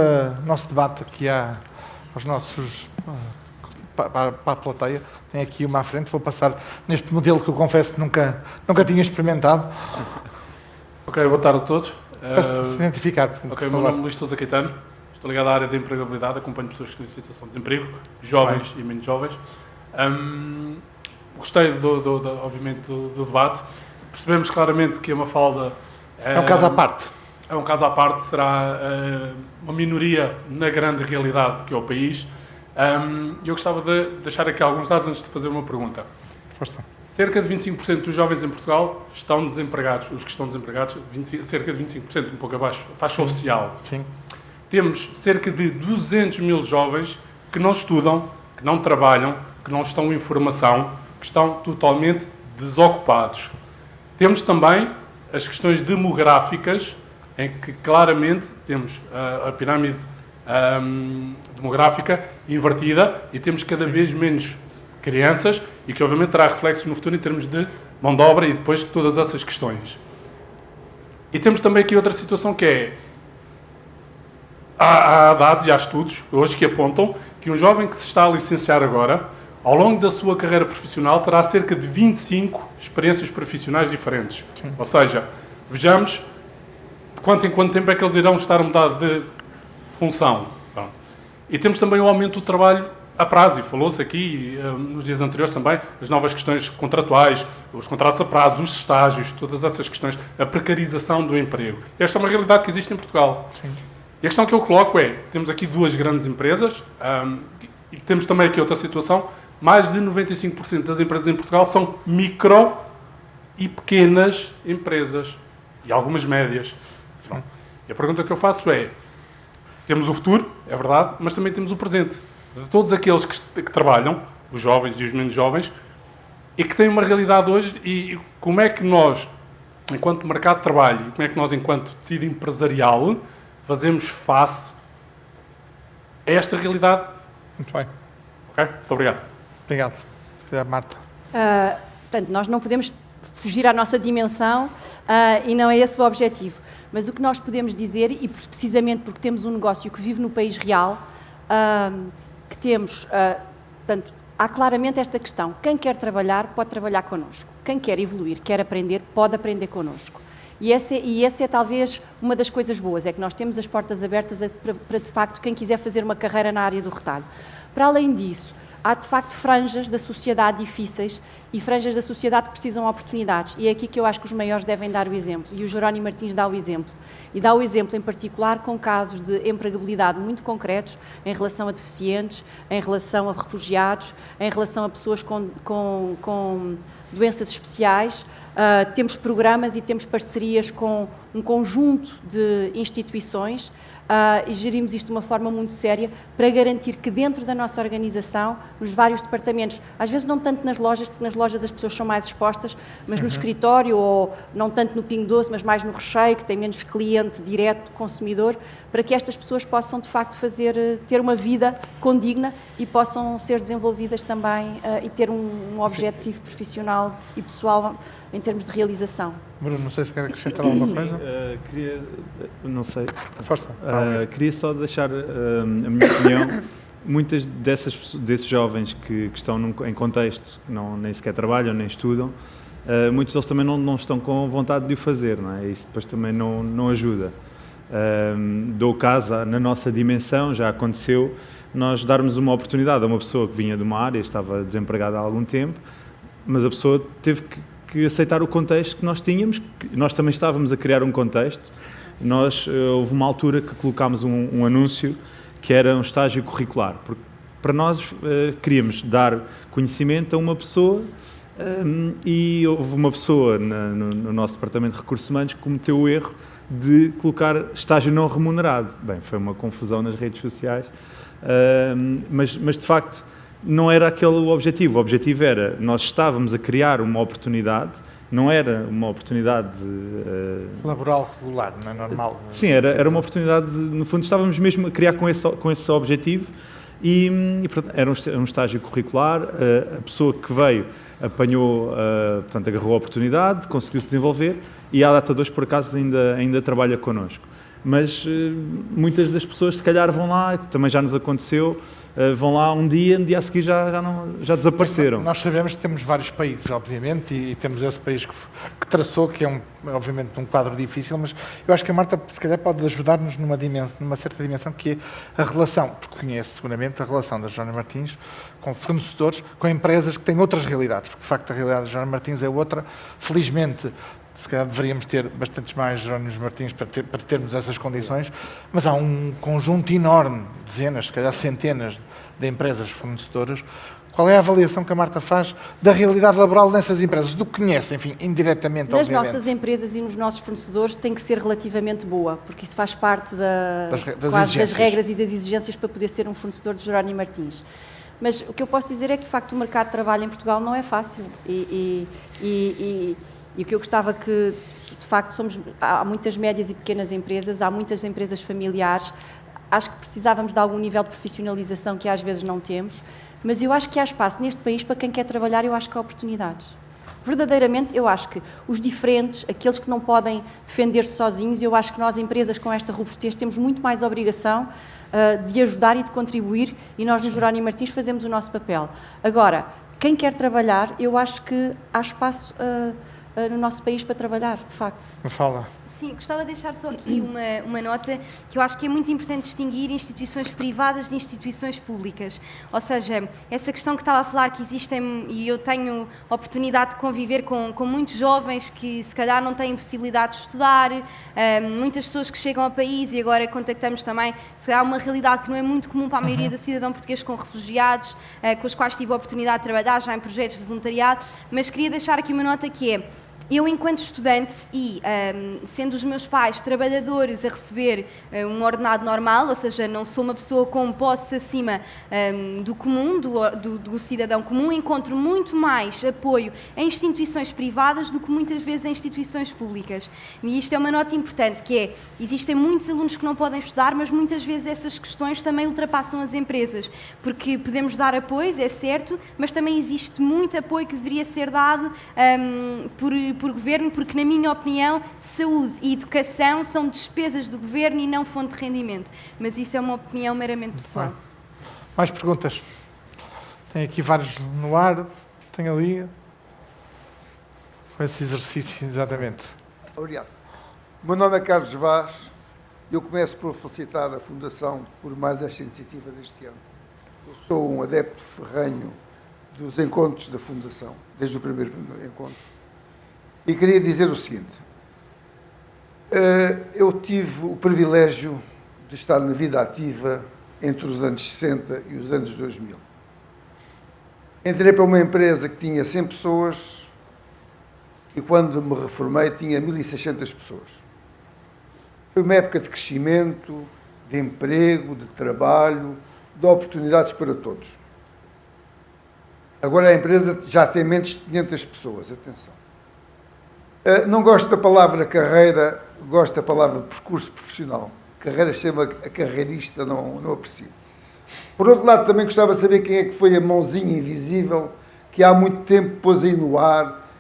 debate aqui aos nossos... Para a plateia, tem aqui uma à frente, vou passar neste modelo que eu confesso que nunca tinha experimentado.
Ok, boa tarde a todos.
Peço para se identificar.
Ok, meu nome é Luís Sousa Caetano, estou ligado à área de empregabilidade, acompanho pessoas que estão em situação de desemprego, jovens e menos jovens. Gostei, obviamente, do debate. Percebemos claramente que a Mafalda...
É um caso à parte.
É um caso à parte, será uma minoria na grande realidade que é o país. Eu gostava de deixar aqui alguns dados antes de fazer uma pergunta.
Força.
Cerca de 25% dos jovens em Portugal estão desempregados. Os que estão desempregados, cerca de 25%, um pouco abaixo, a taxa oficial.
Sim.
Temos cerca de 200 mil jovens que não estudam, que não trabalham, que não estão em formação, que estão totalmente desocupados. Temos também as questões demográficas, em que claramente temos a pirâmide demográfica invertida e temos cada vez menos crianças e que obviamente terá reflexos no futuro em termos de mão de obra e depois todas essas questões. E temos também aqui outra situação que é há dados e há estudos hoje que apontam que um jovem que se está a licenciar agora, ao longo da sua carreira profissional, terá cerca de 25 experiências profissionais diferentes. Sim. Ou seja, vejamos de quanto em quanto tempo é que eles irão estar a mudar de função. Pronto. E temos também o aumento do trabalho a prazo, e falou-se aqui nos dias anteriores também, as novas questões contratuais, os contratos a prazo, os estágios, todas essas questões, a precarização do emprego. Esta é uma realidade que existe em Portugal. Sim. E a questão que eu coloco é, temos aqui duas grandes empresas, e temos também aqui outra situação, mais de 95% das empresas em Portugal são micro e pequenas empresas, e algumas médias. Sim. E a pergunta que eu faço é, temos o futuro, é verdade, mas também temos o presente. De todos aqueles que trabalham, os jovens e os menos jovens, e que tem uma realidade hoje, e como é que nós, enquanto mercado de trabalho, como é que nós, enquanto tecido empresarial, fazemos face a esta realidade?
Muito bem.
Ok? Muito obrigado.
Obrigado. Marta.
Portanto, nós não podemos fugir à nossa dimensão e não é esse o objetivo. Mas o que nós podemos dizer, e precisamente porque temos um negócio que vive no país real, que temos, portanto, há claramente esta questão. Quem quer trabalhar, pode trabalhar connosco. Quem quer evoluir, quer aprender, pode aprender connosco. E essa é talvez uma das coisas boas, é que nós temos as portas abertas para de facto, quem quiser fazer uma carreira na área do retalho. Para além disso, há de facto franjas da sociedade difíceis e franjas da sociedade que precisam de oportunidades. E é aqui que eu acho que os maiores devem dar o exemplo. E o Jerónimo Martins dá o exemplo. E dá o exemplo em particular com casos de empregabilidade muito concretos em relação a deficientes, em relação a refugiados, em relação a pessoas com doenças especiais. Temos programas e temos parcerias com um conjunto de instituições e gerimos isto de uma forma muito séria para garantir que dentro da nossa organização, nos vários departamentos, às vezes não tanto nas lojas, porque nas lojas as pessoas são mais expostas, mas no escritório, ou não tanto no Pingo Doce, mas mais no recheio, que tem menos cliente direto, consumidor, para que estas pessoas possam de facto ter uma vida condigna e possam ser desenvolvidas também e ter um objetivo profissional e pessoal em termos de realização.
Bruno, não sei se quer acrescentar alguma coisa.
Não sei.
Força.
Queria só deixar a minha opinião. Muitas desses jovens que estão em contexto, nem sequer trabalham, nem estudam, muitos deles também não estão com vontade de o fazer, não é? Isso depois também não ajuda. Dou caso, na nossa dimensão, já aconteceu, nós darmos uma oportunidade a uma pessoa que vinha de uma área, estava desempregada há algum tempo, mas a pessoa teve que aceitar o contexto que nós tínhamos, que nós também estávamos a criar um contexto. Houve uma altura que colocámos um anúncio que era um estágio curricular, porque para nós queríamos dar conhecimento a uma pessoa e houve uma pessoa no nosso departamento de recursos humanos que cometeu o erro de colocar estágio não remunerado. Bem, foi uma confusão nas redes sociais, mas de facto não era aquele o objetivo. O objetivo era, nós estávamos a criar uma oportunidade, não era uma oportunidade
laboral regular, não é normal.
Sim, era uma oportunidade, no fundo estávamos mesmo a criar com esse objetivo e portanto, era um estágio curricular, a pessoa que veio apanhou, portanto agarrou a oportunidade, conseguiu-se desenvolver e à data de hoje por acaso ainda trabalha connosco. Mas muitas das pessoas se calhar vão lá, também já nos aconteceu, vão lá no dia a seguir já desapareceram.
Nós sabemos que temos vários países, obviamente, e temos esse país que traçou, que é obviamente um quadro difícil, mas eu acho que a Marta se calhar pode ajudar-nos numa certa dimensão, que é a relação, porque conhece seguramente a relação da Jerónimo Martins com fornecedores, com empresas que têm outras realidades, porque de facto a realidade da Jerónimo Martins é outra, felizmente. Se calhar deveríamos ter bastantes mais Jerónimos Martins para termos essas condições, mas há um conjunto enorme, dezenas, se calhar centenas de empresas fornecedoras. Qual é a avaliação que a Marta faz da realidade laboral nessas empresas? Do que conhece, enfim, indiretamente,
nas
obviamente.
Nas nossas empresas e nos nossos fornecedores tem que ser relativamente boa, porque isso faz parte das regras e das exigências para poder ser um fornecedor de Jerónimo Martins. Mas o que eu posso dizer é que, de facto, o mercado de trabalho em Portugal não é fácil e o que eu gostava que, de facto, há muitas médias e pequenas empresas, há muitas empresas familiares, acho que precisávamos de algum nível de profissionalização que às vezes não temos, mas eu acho que há espaço neste país para quem quer trabalhar, eu acho que há oportunidades. Verdadeiramente, eu acho que os diferentes, aqueles que não podem defender-se sozinhos, eu acho que nós, empresas com esta robustez, temos muito mais obrigação de ajudar e de contribuir, e nós no Jerónimo Martins fazemos o nosso papel. Agora, quem quer trabalhar, eu acho que há espaço no nosso país para trabalhar, de facto.
Me fala.
Sim, gostava de deixar só aqui uma nota que eu acho que é muito importante distinguir instituições privadas de instituições públicas. Ou seja, essa questão que estava a falar que existem, e eu tenho a oportunidade de conviver com muitos jovens que se calhar não têm possibilidade de estudar, muitas pessoas que chegam ao país e agora contactamos também, se calhar uma realidade que não é muito comum para a maioria do cidadão português com refugiados, com os quais tive a oportunidade de trabalhar já em projetos de voluntariado, mas queria deixar aqui uma nota que é, eu, enquanto estudante e sendo os meus pais trabalhadores a receber um ordenado normal, ou seja, não sou uma pessoa com posses acima do comum, do cidadão comum, encontro muito mais apoio em instituições privadas do que muitas vezes em instituições públicas. E isto é uma nota importante, que é, existem muitos alunos que não podem estudar, mas muitas vezes essas questões também ultrapassam as empresas, porque podemos dar apoios, é certo, mas também existe muito apoio que deveria ser dado por governo, porque, na minha opinião, saúde e educação são despesas do governo e não fonte de rendimento. Mas isso é uma opinião meramente pessoal.
Mais perguntas? Tem aqui vários no ar, tem ali. Com esse exercício, exatamente.
Obrigado. O meu nome é Carlos Vaz. Eu começo por felicitar a Fundação por mais esta iniciativa deste ano. Eu sou um adepto ferrenho dos encontros da Fundação, desde o primeiro encontro. E queria dizer o seguinte, eu tive o privilégio de estar na vida ativa entre os anos 60 e os anos 2000. Entrei para uma empresa que tinha 100 pessoas e quando me reformei tinha 1.600 pessoas. Foi uma época de crescimento, de emprego, de trabalho, de oportunidades para todos. Agora a empresa já tem menos de 500 pessoas, atenção. Não gosto da palavra carreira, gosto da palavra percurso profissional. Carreira chama a carreirista, não aprecio. Por outro lado, também gostava de saber quem é que foi a mãozinha invisível que há muito tempo pôs aí no ar,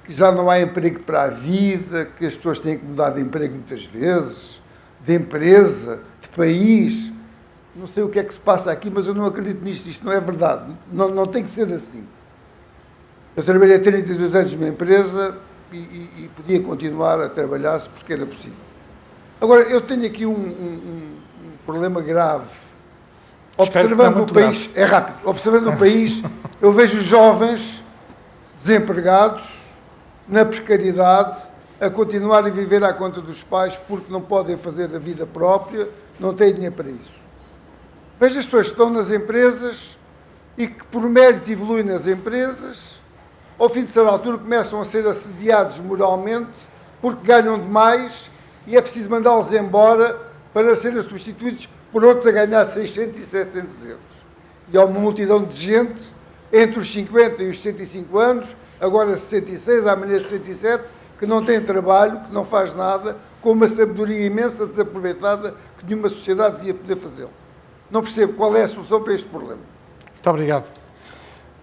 que já não há emprego para a vida, que as pessoas têm que mudar de emprego muitas vezes, de empresa, de país. Não sei o que é que se passa aqui, mas eu não acredito nisto. Isto não é verdade. Não tem que ser assim. Eu trabalhei 32 anos numa empresa e podia continuar a trabalhar-se porque era possível. Agora, eu tenho aqui um problema grave. Observando o país, é rápido, observando o país, eu vejo jovens desempregados, na precariedade, a continuar a viver à conta dos pais porque não podem fazer a vida própria, não têm dinheiro para isso. Vejo as pessoas que estão nas empresas e que, por mérito, evoluem nas empresas, ao fim de certa altura começam a ser assediados moralmente porque ganham demais e é preciso mandá-los embora para serem substituídos por outros a ganhar 600 e 700 euros. E há uma multidão de gente entre os 50 e os 65 anos, agora 66, amanhã 67, que não tem trabalho, que não faz nada, com uma sabedoria imensa desaproveitada que nenhuma sociedade devia poder fazê-lo. Não percebo qual é a solução para este problema.
Muito obrigado.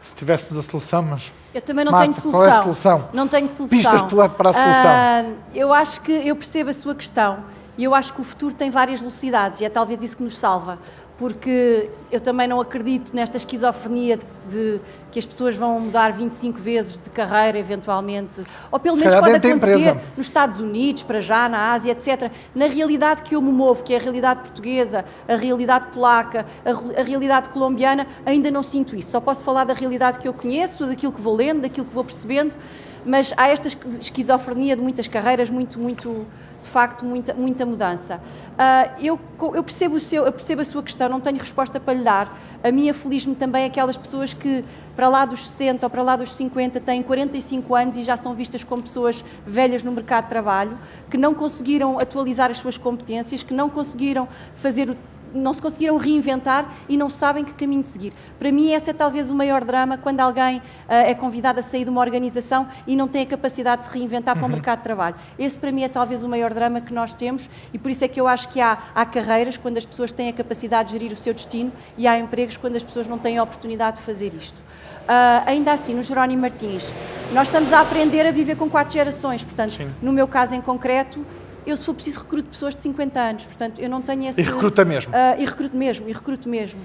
Se tivéssemos a solução, mas...
Eu também não
Marta,
tenho solução.
qual é a solução?
Não tenho solução.
Pistas para a solução.
Eu acho que eu percebo a sua questão e eu acho que o futuro tem várias velocidades e é talvez isso que nos salva. Porque eu também não acredito nesta esquizofrenia de que as pessoas vão mudar 25 vezes de carreira, eventualmente. Ou pelo menos pode acontecer nos Estados Unidos, para já, na Ásia, etc. Na realidade que eu me movo, que é a realidade portuguesa, a realidade polaca, a realidade colombiana, ainda não sinto isso. Só posso falar da realidade que eu conheço, daquilo que vou lendo, daquilo que vou percebendo, mas há esta esquizofrenia de muitas carreiras, de facto, muita mudança. Eu percebo a sua questão, não tenho resposta para lhe dar. A mim aflige-me também aquelas pessoas que, para lá dos 60 ou para lá dos 50, têm 45 anos e já são vistas como pessoas velhas no mercado de trabalho, que não conseguiram atualizar as suas competências, que não conseguiram não se conseguiram reinventar e não sabem que caminho seguir. Para mim, esse é talvez o maior drama quando alguém é convidado a sair de uma organização e não tem a capacidade de se reinventar para o mercado de trabalho. Esse, para mim, é talvez o maior drama que nós temos e por isso é que eu acho que há carreiras quando as pessoas têm a capacidade de gerir o seu destino e há empregos quando as pessoas não têm a oportunidade de fazer isto. Ainda assim, no Jerónimo Martins, nós estamos a aprender a viver com 4 gerações, portanto, sim. No meu caso em concreto, eu, se for preciso, recruto pessoas de 50 anos, portanto, eu não tenho esse...
E recruta mesmo?
E recruto mesmo.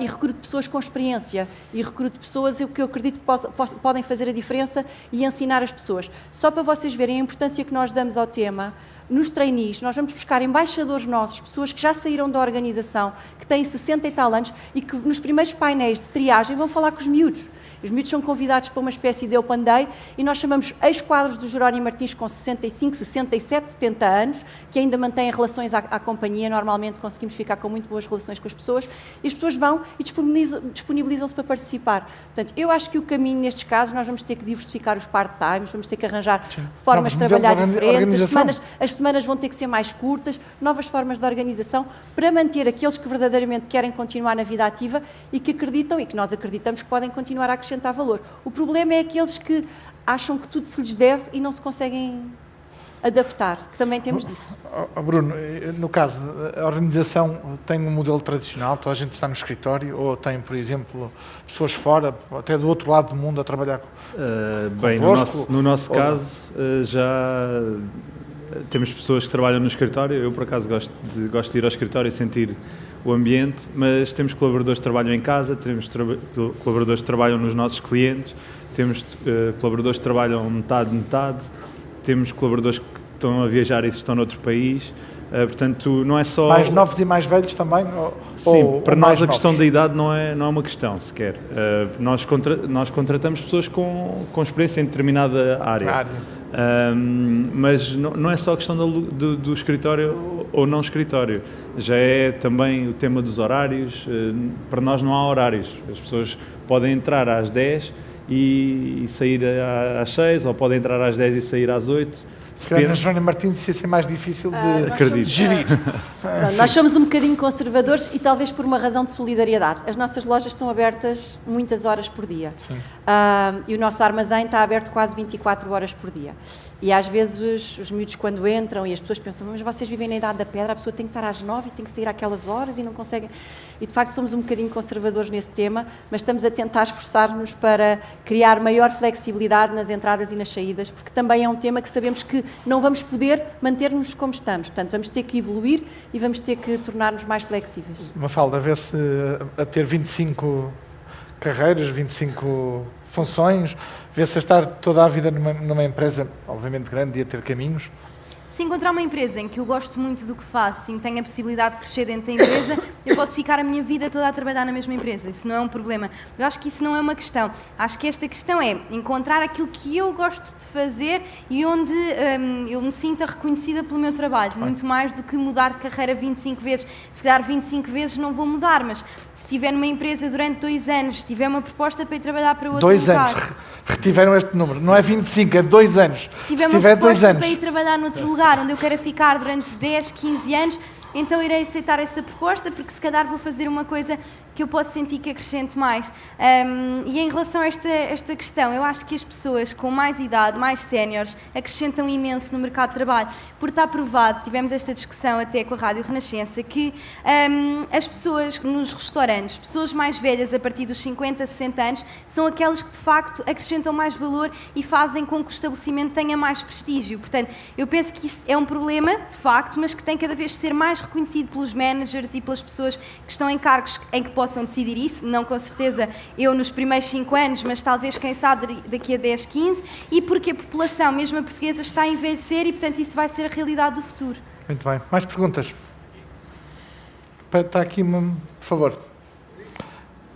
E recruto pessoas com experiência, e recruto pessoas que eu acredito que podem fazer a diferença e ensinar as pessoas. Só para vocês verem a importância que nós damos ao tema, nos trainees, nós vamos buscar embaixadores nossos, pessoas que já saíram da organização, que têm 60 e tal anos, e que nos primeiros painéis de triagem vão falar com os miúdos. Os miúdos são convidados para uma espécie de open day e nós chamamos ex-quadros do Jerónimo Martins com 65, 67, 70 anos, que ainda mantêm relações à companhia. Normalmente conseguimos ficar com muito boas relações com as pessoas e as pessoas vão e disponibilizam-se para participar. Portanto, eu acho que o caminho nestes casos, nós vamos ter que diversificar os part-times, vamos ter que arranjar formas de trabalhar diferentes, as semanas vão ter que ser mais curtas, novas formas de organização para manter aqueles que verdadeiramente querem continuar na vida ativa e que acreditam e que nós acreditamos que podem continuar a acrescentar valor. O problema é aqueles que acham que tudo se lhes deve e não se conseguem adaptar, que também temos disso.
Bruno, no caso, a organização tem um modelo tradicional, toda a gente está no escritório, ou tem, por exemplo, pessoas fora, até do outro lado do mundo a trabalhar
bem, no nosso caso, já temos pessoas que trabalham no escritório. Eu, por acaso, gosto de ir ao escritório e sentir o ambiente, mas temos colaboradores que trabalham em casa, temos colaboradores que trabalham nos nossos clientes, temos colaboradores que trabalham metade, temos colaboradores que estão a viajar e estão noutro país. Portanto, não é só...
Mais novos e mais velhos também?
Sim, para nós a questão da idade não é uma questão sequer. Nós contratamos pessoas com experiência em determinada área. Mas não é só a questão do escritório ou não escritório. Já é também o tema dos horários. Para nós não há horários. As pessoas podem entrar às 10 e sair às 6, ou podem entrar às 10 e sair às 8.
Se calhar na Jerónimo Martins ia ser mais difícil de gerir.
Nós somos um bocadinho conservadores e talvez por uma razão de solidariedade. As nossas lojas estão abertas muitas horas por dia. E o nosso armazém está aberto quase 24 horas por dia. E às vezes os miúdos quando entram e as pessoas pensam, mas vocês vivem na Idade da Pedra, a pessoa tem que estar às 9 e tem que sair àquelas horas e não conseguem. E de facto somos um bocadinho conservadores nesse tema, mas estamos a tentar esforçar-nos para criar maior flexibilidade nas entradas e nas saídas, porque também é um tema que sabemos que não vamos poder manter-nos como estamos. Portanto, vamos ter que evoluir e vamos ter que tornar-nos mais flexíveis.
Mafalda, vê-se a ter 25 carreiras, 25 funções, vê-se a estar toda a vida numa empresa, obviamente grande, e a ter caminhos.
Se encontrar uma empresa em que eu gosto muito do que faço e tenho a possibilidade de crescer dentro da empresa, eu posso ficar a minha vida toda a trabalhar na mesma empresa. Isso não é um problema. Eu acho que isso não é uma questão. Acho que esta questão é encontrar aquilo que eu gosto de fazer e onde eu me sinta reconhecida pelo meu trabalho. Muito mais do que mudar de carreira 25 vezes. Se calhar 25 vezes não vou mudar, mas se estiver numa empresa durante 2 anos, se tiver uma proposta para ir trabalhar para outro
2
lugar...
2 anos. Retiveram este número. Não é 25, é 2 anos.
Se tiver uma proposta para ir trabalhar noutro lugar, onde eu quero ficar durante 10, 15 anos, então irei aceitar essa proposta, porque se calhar vou fazer uma coisa que eu posso sentir que acrescente mais. E em relação a esta questão, eu acho que as pessoas com mais idade, mais séniores, acrescentam imenso no mercado de trabalho. Por estar provado, tivemos esta discussão até com a Rádio Renascença, que as pessoas nos restaurantes, pessoas mais velhas a partir dos 50, 60 anos, são aquelas que de facto acrescentam mais valor e fazem com que o estabelecimento tenha mais prestígio. Portanto, eu penso que isso é um problema, de facto, mas que tem cada vez de ser mais reconhecido pelos managers e pelas pessoas que estão em cargos em que possam decidir isso, não com certeza eu nos primeiros 5 anos, mas talvez, quem sabe, daqui a 10, 15, e porque a população, mesmo a portuguesa, está a envelhecer e, portanto, isso vai ser a realidade do futuro.
Muito bem. Mais perguntas? Está aqui, por favor.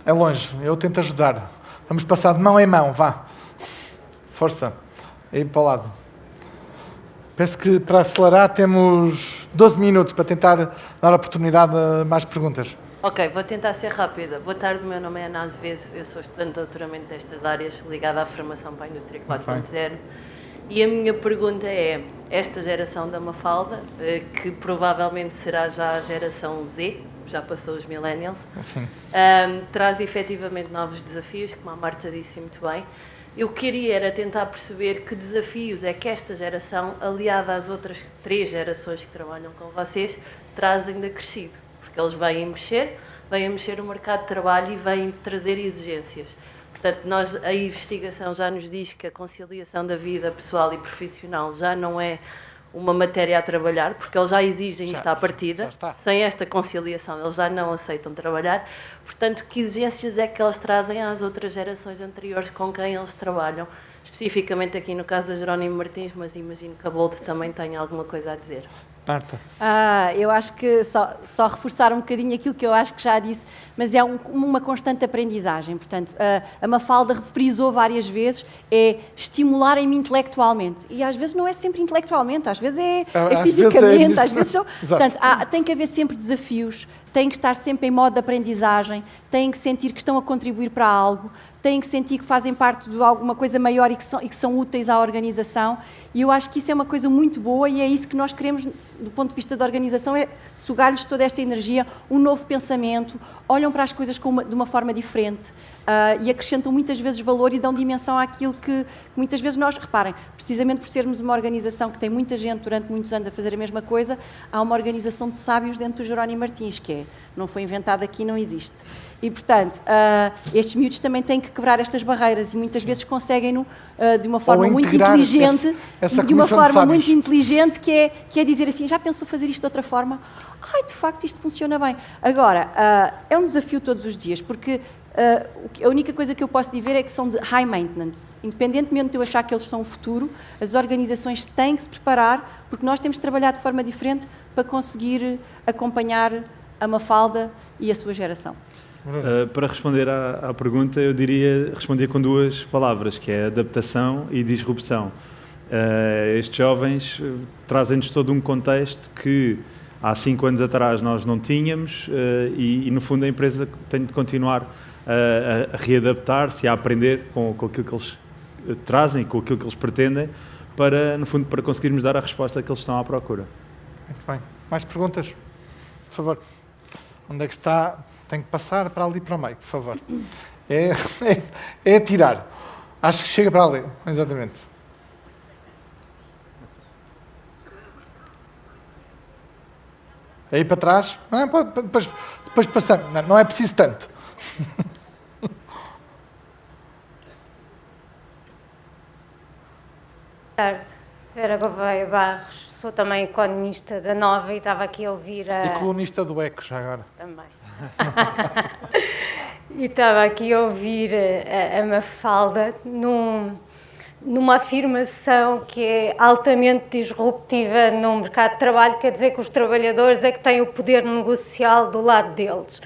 É longe, eu tento ajudar. Vamos passar de mão em mão, vá. Força. Aí para o lado. Penso que para acelerar temos 12 minutos para tentar dar oportunidade a mais perguntas.
Ok, vou tentar ser rápida. Boa tarde, o meu nome é Ana Azevedo, eu sou estudante de doutoramento destas áreas, ligada à formação para a indústria 4.0. E a minha pergunta é, esta geração da Mafalda, que provavelmente será já a geração Z, já passou os millennials, traz efetivamente novos desafios, como a Marta disse muito bem. Eu queria era tentar perceber que desafios é que esta geração, aliada às outras 3 gerações que trabalham com vocês, trazem de acrescido. Porque eles vêm a mexer no mercado de trabalho e vêm trazer exigências. Portanto, a investigação já nos diz que a conciliação da vida pessoal e profissional já não é uma matéria a trabalhar, porque eles já exigem isto à partida. Sem esta conciliação, eles já não aceitam trabalhar. Portanto, que exigências é que eles trazem às outras gerações anteriores com quem eles trabalham? Especificamente aqui no caso da Jerónimo Martins, mas imagino que a Bold também tenha alguma coisa a dizer.
Marta.
Eu acho que só reforçar um bocadinho aquilo que eu acho que já disse, mas é uma constante aprendizagem. Portanto, a Mafalda frisou várias vezes, é estimularem-me intelectualmente. E às vezes não é sempre intelectualmente, às vezes é fisicamente, às vezes são... Portanto, tem que haver sempre desafios, têm que estar sempre em modo de aprendizagem, têm que sentir que estão a contribuir para algo, têm que sentir que fazem parte de alguma coisa maior e que são úteis à organização. E eu acho que isso é uma coisa muito boa e é isso que nós queremos, do ponto de vista da organização, é sugar-lhes toda esta energia, um novo pensamento, olham para as coisas de uma forma diferente e acrescentam muitas vezes valor e dão dimensão àquilo que muitas vezes nós, reparem, precisamente por sermos uma organização que tem muita gente durante muitos anos a fazer a mesma coisa, há uma organização de sábios dentro do Jerónimo Martins, que não foi inventado aqui, não existe. E, portanto, estes miúdos também têm que quebrar estas barreiras e muitas vezes conseguem-no de uma forma muito inteligente, que é dizer assim, já pensou fazer isto de outra forma? Ai, de facto, isto funciona bem. Agora, é um desafio todos os dias, porque a única coisa que eu posso dizer é que são de high maintenance. Independentemente de eu achar que eles são o futuro, as organizações têm que se preparar, porque nós temos de trabalhar de forma diferente para conseguir acompanhar a Mafalda e a sua geração.
Para responder à pergunta, eu respondia com duas palavras, que é adaptação e disrupção. Estes jovens trazem-nos todo um contexto que há 5 anos atrás nós não tínhamos e no fundo a empresa tem de continuar a readaptar-se e a aprender com aquilo que eles trazem, com aquilo que eles pretendem, no fundo, para conseguirmos dar a resposta que eles estão à procura.
Muito bem. Mais perguntas? Por favor. Onde é que está? Tem que passar para ali para o meio, por favor. É atirar. Acho que chega para ali, exatamente. Aí para trás. Depois passamos. Não é preciso tanto.
Boa tarde. Vera Gouveia Barros. Sou também economista da Nova e estava aqui a ouvir a...
E colunista do ECO, já agora.
Também. E estava aqui a ouvir a Mafalda numa afirmação que é altamente disruptiva no mercado de trabalho, quer dizer que os trabalhadores é que têm o poder negocial do lado deles.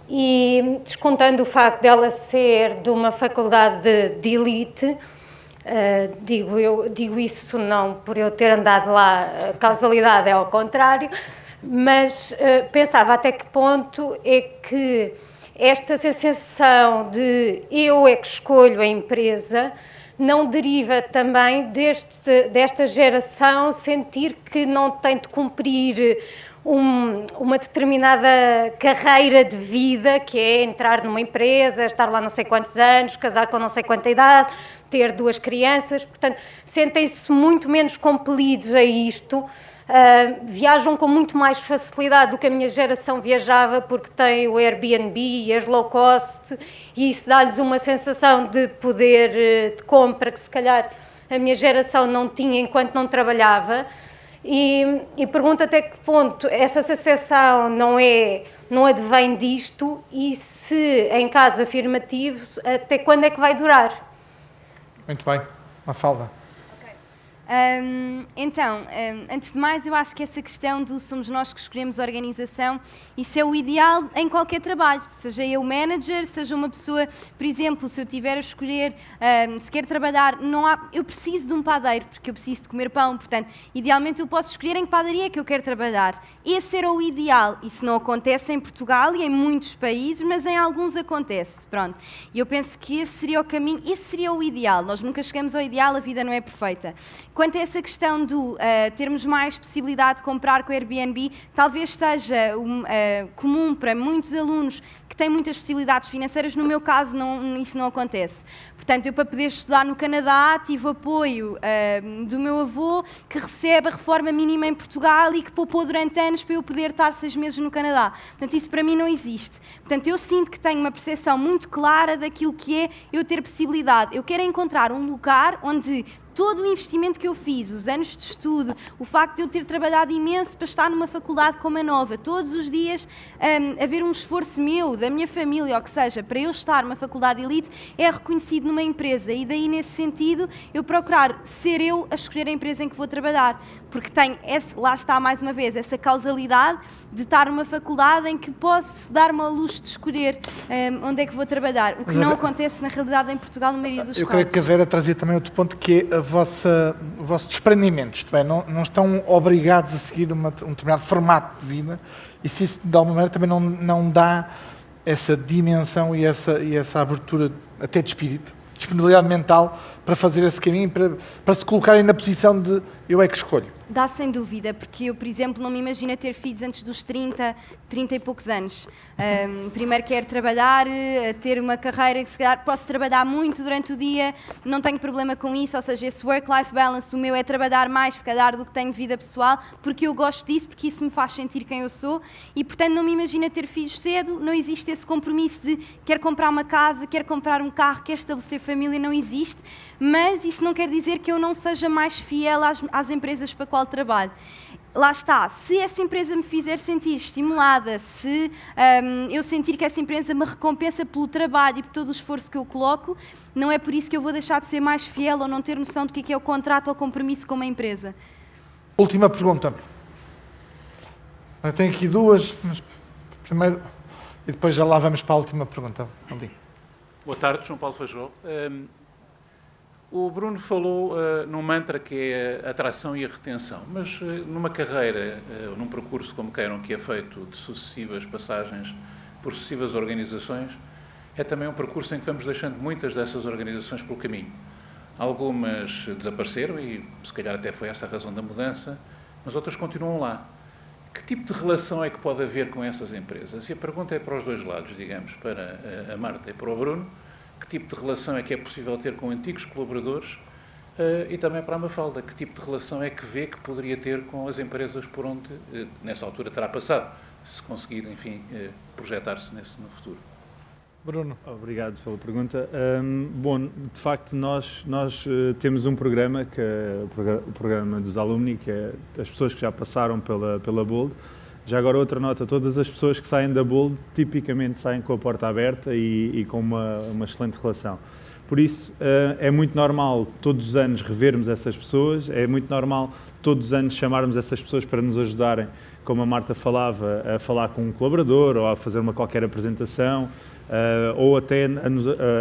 E descontando o facto dela ser de uma faculdade de elite, digo isso não por eu ter andado lá, a causalidade é ao contrário, mas pensava até que ponto é que esta sensação de eu é que escolho a empresa não deriva também desta geração sentir que não tem de cumprir uma determinada carreira de vida, que é entrar numa empresa, estar lá não sei quantos anos, casar com não sei quanta idade, ter 2 crianças, portanto, sentem-se muito menos compelidos a isto, viajam com muito mais facilidade do que a minha geração viajava, porque tem o Airbnb e as low cost, e isso dá-lhes uma sensação de poder de compra que se calhar a minha geração não tinha enquanto não trabalhava. E pergunto até que ponto essa sensação não advém disto e se, em casos afirmativos, até quando é que vai durar?
Muito bem. Mafalda.
Então, antes de mais, eu acho que essa questão do somos nós que escolhemos a organização, isso é o ideal em qualquer trabalho, seja eu manager, seja uma pessoa, por exemplo, se eu tiver a escolher, se quer trabalhar, eu preciso de um padeiro, porque eu preciso de comer pão, portanto, idealmente eu posso escolher em que padaria que eu quero trabalhar. Esse era o ideal. Isso não acontece em Portugal e em muitos países, mas em alguns acontece, pronto. E eu penso que esse seria o caminho, esse seria o ideal. Nós nunca chegamos ao ideal, a vida não é perfeita. Quanto a essa questão de termos mais possibilidade de comprar com o Airbnb, talvez seja comum para muitos alunos que têm muitas possibilidades financeiras. No meu caso, isso não acontece. Portanto, eu para poder estudar no Canadá tive apoio do meu avô, que recebe a reforma mínima em Portugal e que poupou durante anos para eu poder estar 6 meses no Canadá. Portanto, isso para mim não existe. Portanto, eu sinto que tenho uma percepção muito clara daquilo que é eu ter possibilidade. Eu quero encontrar um lugar onde todo o investimento que eu fiz, os anos de estudo, o facto de eu ter trabalhado imenso para estar numa faculdade como a Nova, todos os dias haver um esforço meu, da minha família, ou que seja, para eu estar numa faculdade elite, é reconhecido numa empresa. E daí, nesse sentido, eu procurar ser eu a escolher a empresa em que vou trabalhar. Porque tem, lá está mais uma vez, essa causalidade de estar numa faculdade em que posso dar-me ao luxo de escolher onde é que vou trabalhar. O que não acontece, na realidade, em Portugal, na maioria dos casos.
Eu creio que a Vera trazia também outro ponto, que é o vosso desprendimento, isto é, não estão obrigados a seguir um determinado formato de vida, e se isso, de alguma maneira, também não dá essa dimensão e essa abertura até de espírito, disponibilidade mental para fazer esse caminho, para se colocarem na posição de eu é que escolho.
Dá sem dúvida, porque eu, por exemplo, não me imagino a ter filhos antes dos 30 e poucos anos. Primeiro quero trabalhar, ter uma carreira que se calhar posso trabalhar muito durante o dia, não tenho problema com isso, ou seja, esse work-life balance, o meu é trabalhar mais, se calhar, do que tenho vida pessoal, porque eu gosto disso, porque isso me faz sentir quem eu sou, e portanto não me imagino a ter filhos cedo, não existe esse compromisso de quero comprar uma casa, quero comprar um carro, quero estabelecer família, não existe, mas isso não quer dizer que eu não seja mais fiel às empresas para a qual trabalho. Lá está, se essa empresa me fizer sentir estimulada, se eu sentir que essa empresa me recompensa pelo trabalho e por todo o esforço que eu coloco, não é por isso que eu vou deixar de ser mais fiel ou não ter noção do que é o contrato ou compromisso com uma empresa.
Última pergunta. Eu tenho aqui duas, mas primeiro, e depois já lá vamos para a última pergunta. Ali.
Boa tarde, João Paulo Fajó. O Bruno falou num mantra que é a atração e a retenção, mas numa carreira, num percurso como queiram, que é feito de sucessivas passagens por sucessivas organizações, é também um percurso em que vamos deixando muitas dessas organizações pelo caminho. Algumas desapareceram e se calhar até foi essa a razão da mudança, mas outras continuam lá. Que tipo de relação é que pode haver com essas empresas? E a pergunta é para os dois lados, digamos, para a Marta e para o Bruno. Que tipo de relação é que é possível ter com antigos colaboradores e também para a Mafalda, que tipo de relação é que vê que poderia ter com as empresas por onde, nessa altura, terá passado, se conseguir, enfim, projetar-se no futuro.
Bruno.
Obrigado pela pergunta. Bom, de facto, nós temos um programa, que é o programa dos alumni, que é as pessoas que já passaram pela Bold. Já agora outra nota, todas as pessoas que saem da Bold tipicamente saem com a porta aberta e com uma excelente relação. Por isso, é muito normal todos os anos revermos essas pessoas, é muito normal todos os anos chamarmos essas pessoas para nos ajudarem, como a Marta falava, a falar com um colaborador ou a fazer uma qualquer apresentação ou até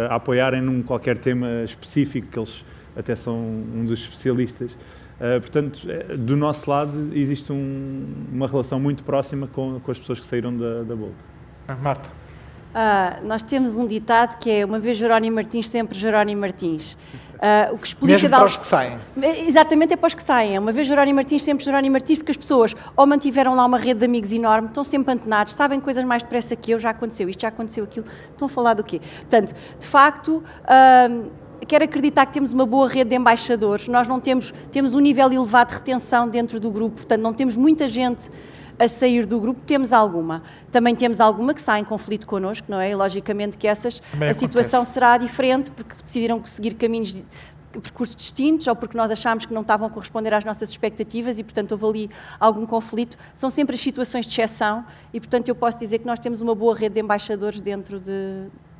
a apoiarem num qualquer tema específico, que eles até são um dos especialistas. Portanto, do nosso lado, existe uma relação muito próxima com as pessoas que saíram da Bold.
Marta.
Nós temos um ditado que é uma vez Jerónimo Martins, sempre Jerónimo Martins. O que explica
mesmo para os que saem.
Exatamente, é para os que saem. Uma vez Jerónimo Martins, sempre Jerónimo Martins, porque as pessoas ou mantiveram lá uma rede de amigos enorme, estão sempre antenados, sabem coisas mais depressa que eu, já aconteceu isto, já aconteceu aquilo, estão a falar do quê? Portanto, de facto... Quero acreditar que temos uma boa rede de embaixadores. Nós não temos um nível elevado de retenção dentro do grupo, portanto não temos muita gente a sair do grupo, temos alguma. Também temos alguma que sai em conflito connosco, não é? E logicamente que essas, a situação será diferente, porque decidiram seguir percursos distintos, ou porque nós achámos que não estavam a corresponder às nossas expectativas e, portanto, houve ali algum conflito. São sempre as situações de exceção e, portanto, eu posso dizer que nós temos uma boa rede de embaixadores dentro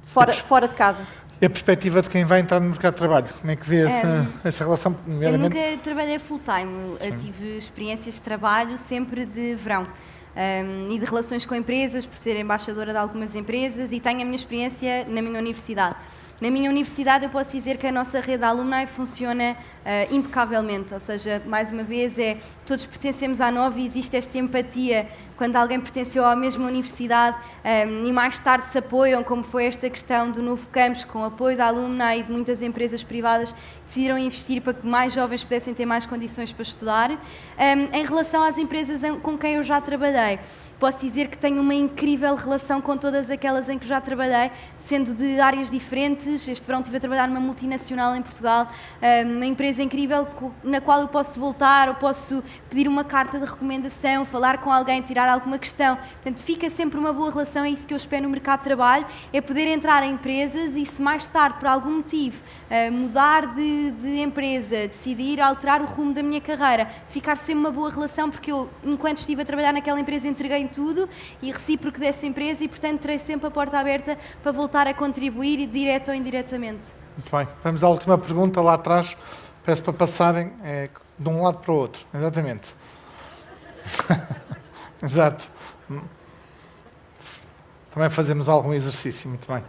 fora de casa.
E a perspectiva de quem vai entrar no mercado de trabalho? Como é que vê essa relação?
Eu nunca trabalhei full-time, tive experiências de trabalho sempre de verão e de relações com empresas, por ser embaixadora de algumas empresas, e tenho a minha experiência na minha universidade. Na minha universidade eu posso dizer que a nossa rede alumni funciona impecavelmente, ou seja, mais uma vez, todos pertencemos à Nova e existe esta empatia quando alguém pertenceu à mesma universidade e mais tarde se apoiam, como foi esta questão do novo campus, com o apoio da alumni e de muitas empresas privadas, decidiram investir para que mais jovens pudessem ter mais condições para estudar. Em relação às empresas com quem eu já trabalhei, posso dizer que tenho uma incrível relação com todas aquelas em que já trabalhei, sendo de áreas diferentes. Este verão estive a trabalhar numa multinacional em Portugal, uma empresa empresa incrível na qual eu posso voltar, ou posso pedir uma carta de recomendação, falar com alguém, tirar alguma questão. Portanto, fica sempre uma boa relação, é isso que eu espero no mercado de trabalho, é poder entrar em empresas e se mais tarde, por algum motivo, mudar de empresa, decidir alterar o rumo da minha carreira, ficar sempre uma boa relação, porque eu, enquanto estive a trabalhar naquela empresa, entreguei em tudo e recíproco dessa empresa e, portanto, terei sempre a porta aberta para voltar a contribuir, direto ou indiretamente.
Muito bem. Vamos à última pergunta, lá atrás. Peço para passarem de um lado para o outro. Exatamente. Exato. Também fazemos algum exercício. Muito bem.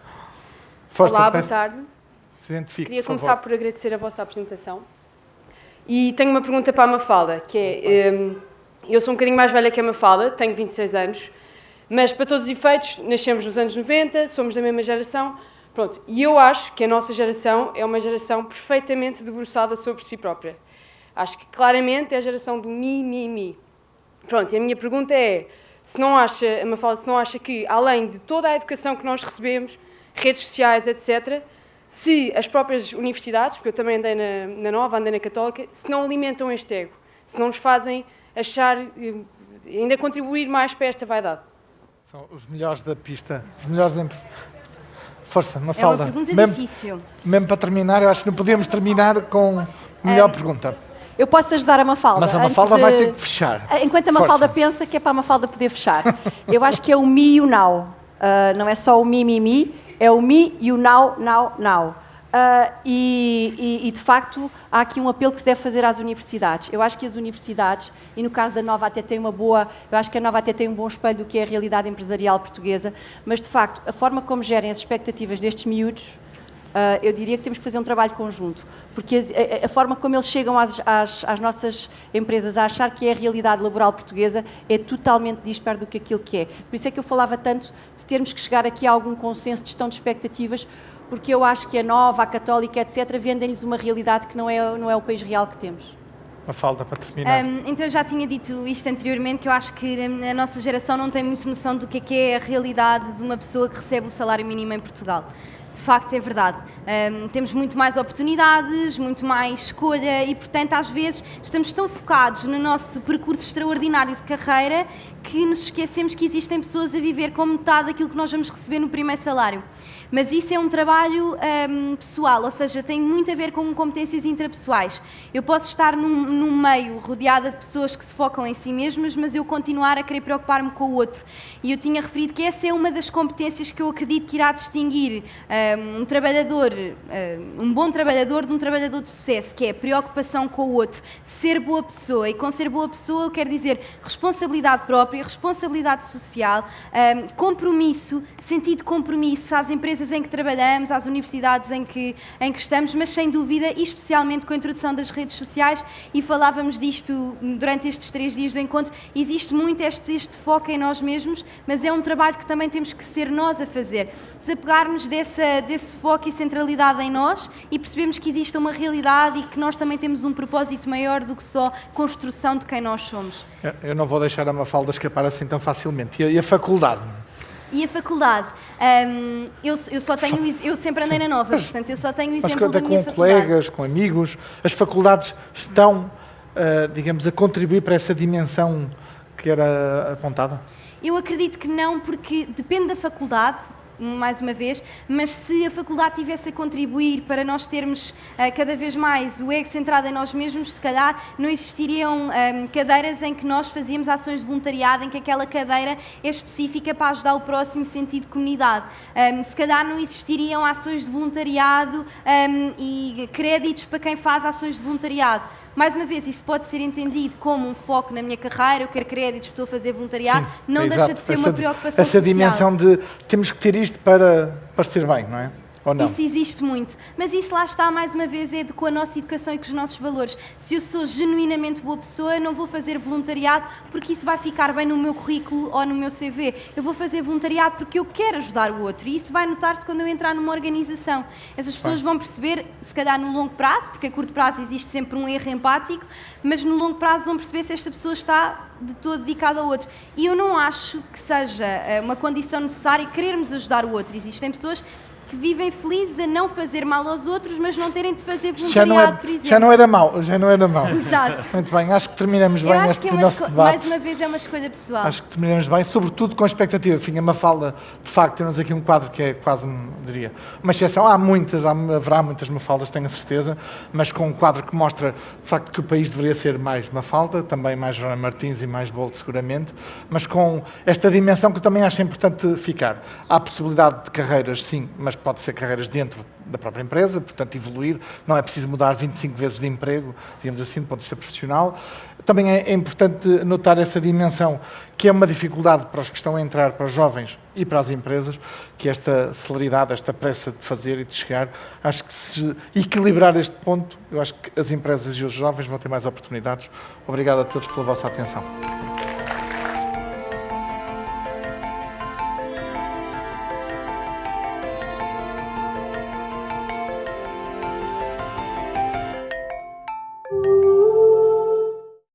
Força,
olá, boa tarde.
Se identifique,
Queria
por favor.
começar por agradecer a vossa apresentação. E tenho uma pergunta para a Mafalda, que é... eu sou um bocadinho mais velha que a Mafalda, tenho 26 anos, mas para todos os efeitos, nascemos nos anos 90, somos da mesma geração. Pronto, e eu acho que a nossa geração é uma geração perfeitamente debruçada sobre si própria. Acho que claramente é a geração do me. Pronto, e a minha pergunta é, a Mafalda, se não acha que, além de toda a educação que nós recebemos, redes sociais, etc., se as próprias universidades, porque eu também andei na Nova, andei na Católica, se não alimentam este ego, se não nos fazem achar, ainda contribuir mais para esta vaidade.
São os melhores da pista, os melhores em... Força, Mafalda.
É uma pergunta difícil.
Mesmo para terminar, eu acho que não podíamos terminar com a melhor pergunta.
Eu posso ajudar a Mafalda.
Mas a Mafalda vai ter que fechar.
Enquanto a Mafalda pensa, que é para a Mafalda poder fechar. Eu acho que é o me e o now. Não é só o me, é o me e o now. E, de facto, há aqui um apelo que se deve fazer às universidades. Eu acho que as universidades, e no caso da Nova até tem eu acho que a Nova até tem um bom espelho do que é a realidade empresarial portuguesa, mas, de facto, a forma como gerem as expectativas destes miúdos, eu diria que temos que fazer um trabalho conjunto, porque a forma como eles chegam às nossas empresas a achar que é a realidade laboral portuguesa é totalmente disparo do que aquilo que é. Por isso é que eu falava tanto de termos que chegar aqui a algum consenso de gestão de expectativas, porque eu acho que a Nova, a Católica, etc., vendem-lhes uma realidade que não é o país real que temos.
Mafalda, para terminar.
Então eu já tinha dito isto anteriormente, que eu acho que a nossa geração não tem muito noção do que é a realidade de uma pessoa que recebe o salário mínimo em Portugal. De facto, é verdade. Temos muito mais oportunidades, muito mais escolha e, portanto, às vezes estamos tão focados no nosso percurso extraordinário de carreira que nos esquecemos que existem pessoas a viver com metade daquilo que nós vamos receber no primeiro salário. Mas isso é um trabalho pessoal, ou seja, tem muito a ver com competências intrapessoais. Eu posso estar num meio rodeada de pessoas que se focam em si mesmas, mas eu continuar a querer preocupar-me com o outro. E eu tinha referido que essa é uma das competências que eu acredito que irá distinguir um bom trabalhador de um trabalhador de sucesso, que é preocupação com o outro, ser boa pessoa. E com ser boa pessoa eu quero dizer responsabilidade própria, responsabilidade social, compromisso, sentido de compromisso às empresas em que trabalhamos, às universidades em que estamos, mas sem dúvida, e especialmente com a introdução das redes sociais, e falávamos disto durante estes 3 dias do encontro, existe muito este foco em nós mesmos, mas é um trabalho que também temos que ser nós a fazer. Desapegar-nos desse foco e centralidade em nós e percebemos que existe uma realidade e que nós também temos um propósito maior do que só construção de quem nós somos.
Eu não vou deixar a Mafalda escapar assim tão facilmente. E a faculdade?
E a faculdade? Eu sempre andei na Nova, portanto eu só tenho o exemplo da minha
com
faculdade.
colegas, com amigos, as faculdades estão, digamos, a contribuir para essa dimensão que era apontada?
Eu acredito que não, porque depende da faculdade, mais uma vez, mas se a faculdade tivesse a contribuir para nós termos cada vez mais o ego centrado em nós mesmos, se calhar não existiriam cadeiras em que nós fazíamos ações de voluntariado, em que aquela cadeira é específica para ajudar o próximo sentido de comunidade. Se calhar não existiriam ações de voluntariado e créditos para quem faz ações de voluntariado. Mais uma vez, isso pode ser entendido como um foco na minha carreira, eu quero créditos, estou a fazer voluntariado,
Sim,
não deixa de ser uma preocupação
essa
social.
Dimensão de temos que ter isto para parecer bem, não é? Ou não?
Isso existe muito, mas isso lá está, mais uma vez, é com a nossa educação e com os nossos valores. Se eu sou genuinamente boa pessoa, eu não vou fazer voluntariado porque isso vai ficar bem no meu currículo ou no meu CV. Eu vou fazer voluntariado porque eu quero ajudar o outro e isso vai notar-se quando eu entrar numa organização. Essas pessoas vão perceber, se calhar no longo prazo, porque a curto prazo existe sempre um erro empático, mas no longo prazo vão perceber se esta pessoa está de todo dedicada ao outro. E eu não acho que seja uma condição necessária querermos ajudar o outro. Existem pessoas que vivem felizes a não fazer mal aos outros, mas não terem de fazer
Já
voluntariado, por exemplo.
já não era mau.
Exato.
Muito bem, acho que terminamos
Eu
bem
acho
este
que
nosso debate.
mais uma vez é uma escolha pessoal.
Acho que terminamos bem, sobretudo com a expectativa. Enfim, a Mafalda, de facto, temos aqui um quadro que é quase, diria, uma exceção. Haverá muitas Mafaldas, tenho a certeza, mas com um quadro que mostra, de facto, que o país deveria ser mais Mafalda, também mais Jerónimo Martins e mais Bolo, seguramente, mas com esta dimensão que eu também acho importante ficar. Há possibilidade de carreiras, sim, mas pode ser carreiras dentro da própria empresa, portanto, evoluir. Não é preciso mudar 25 vezes de emprego, digamos assim, do ponto de vista profissional. Também é importante notar essa dimensão, que é uma dificuldade para os que estão a entrar, para os jovens e para as empresas, que esta celeridade, esta pressa de fazer e de chegar, acho que se equilibrar este ponto, eu acho que as empresas e os jovens vão ter mais oportunidades. Obrigado a todos pela vossa atenção.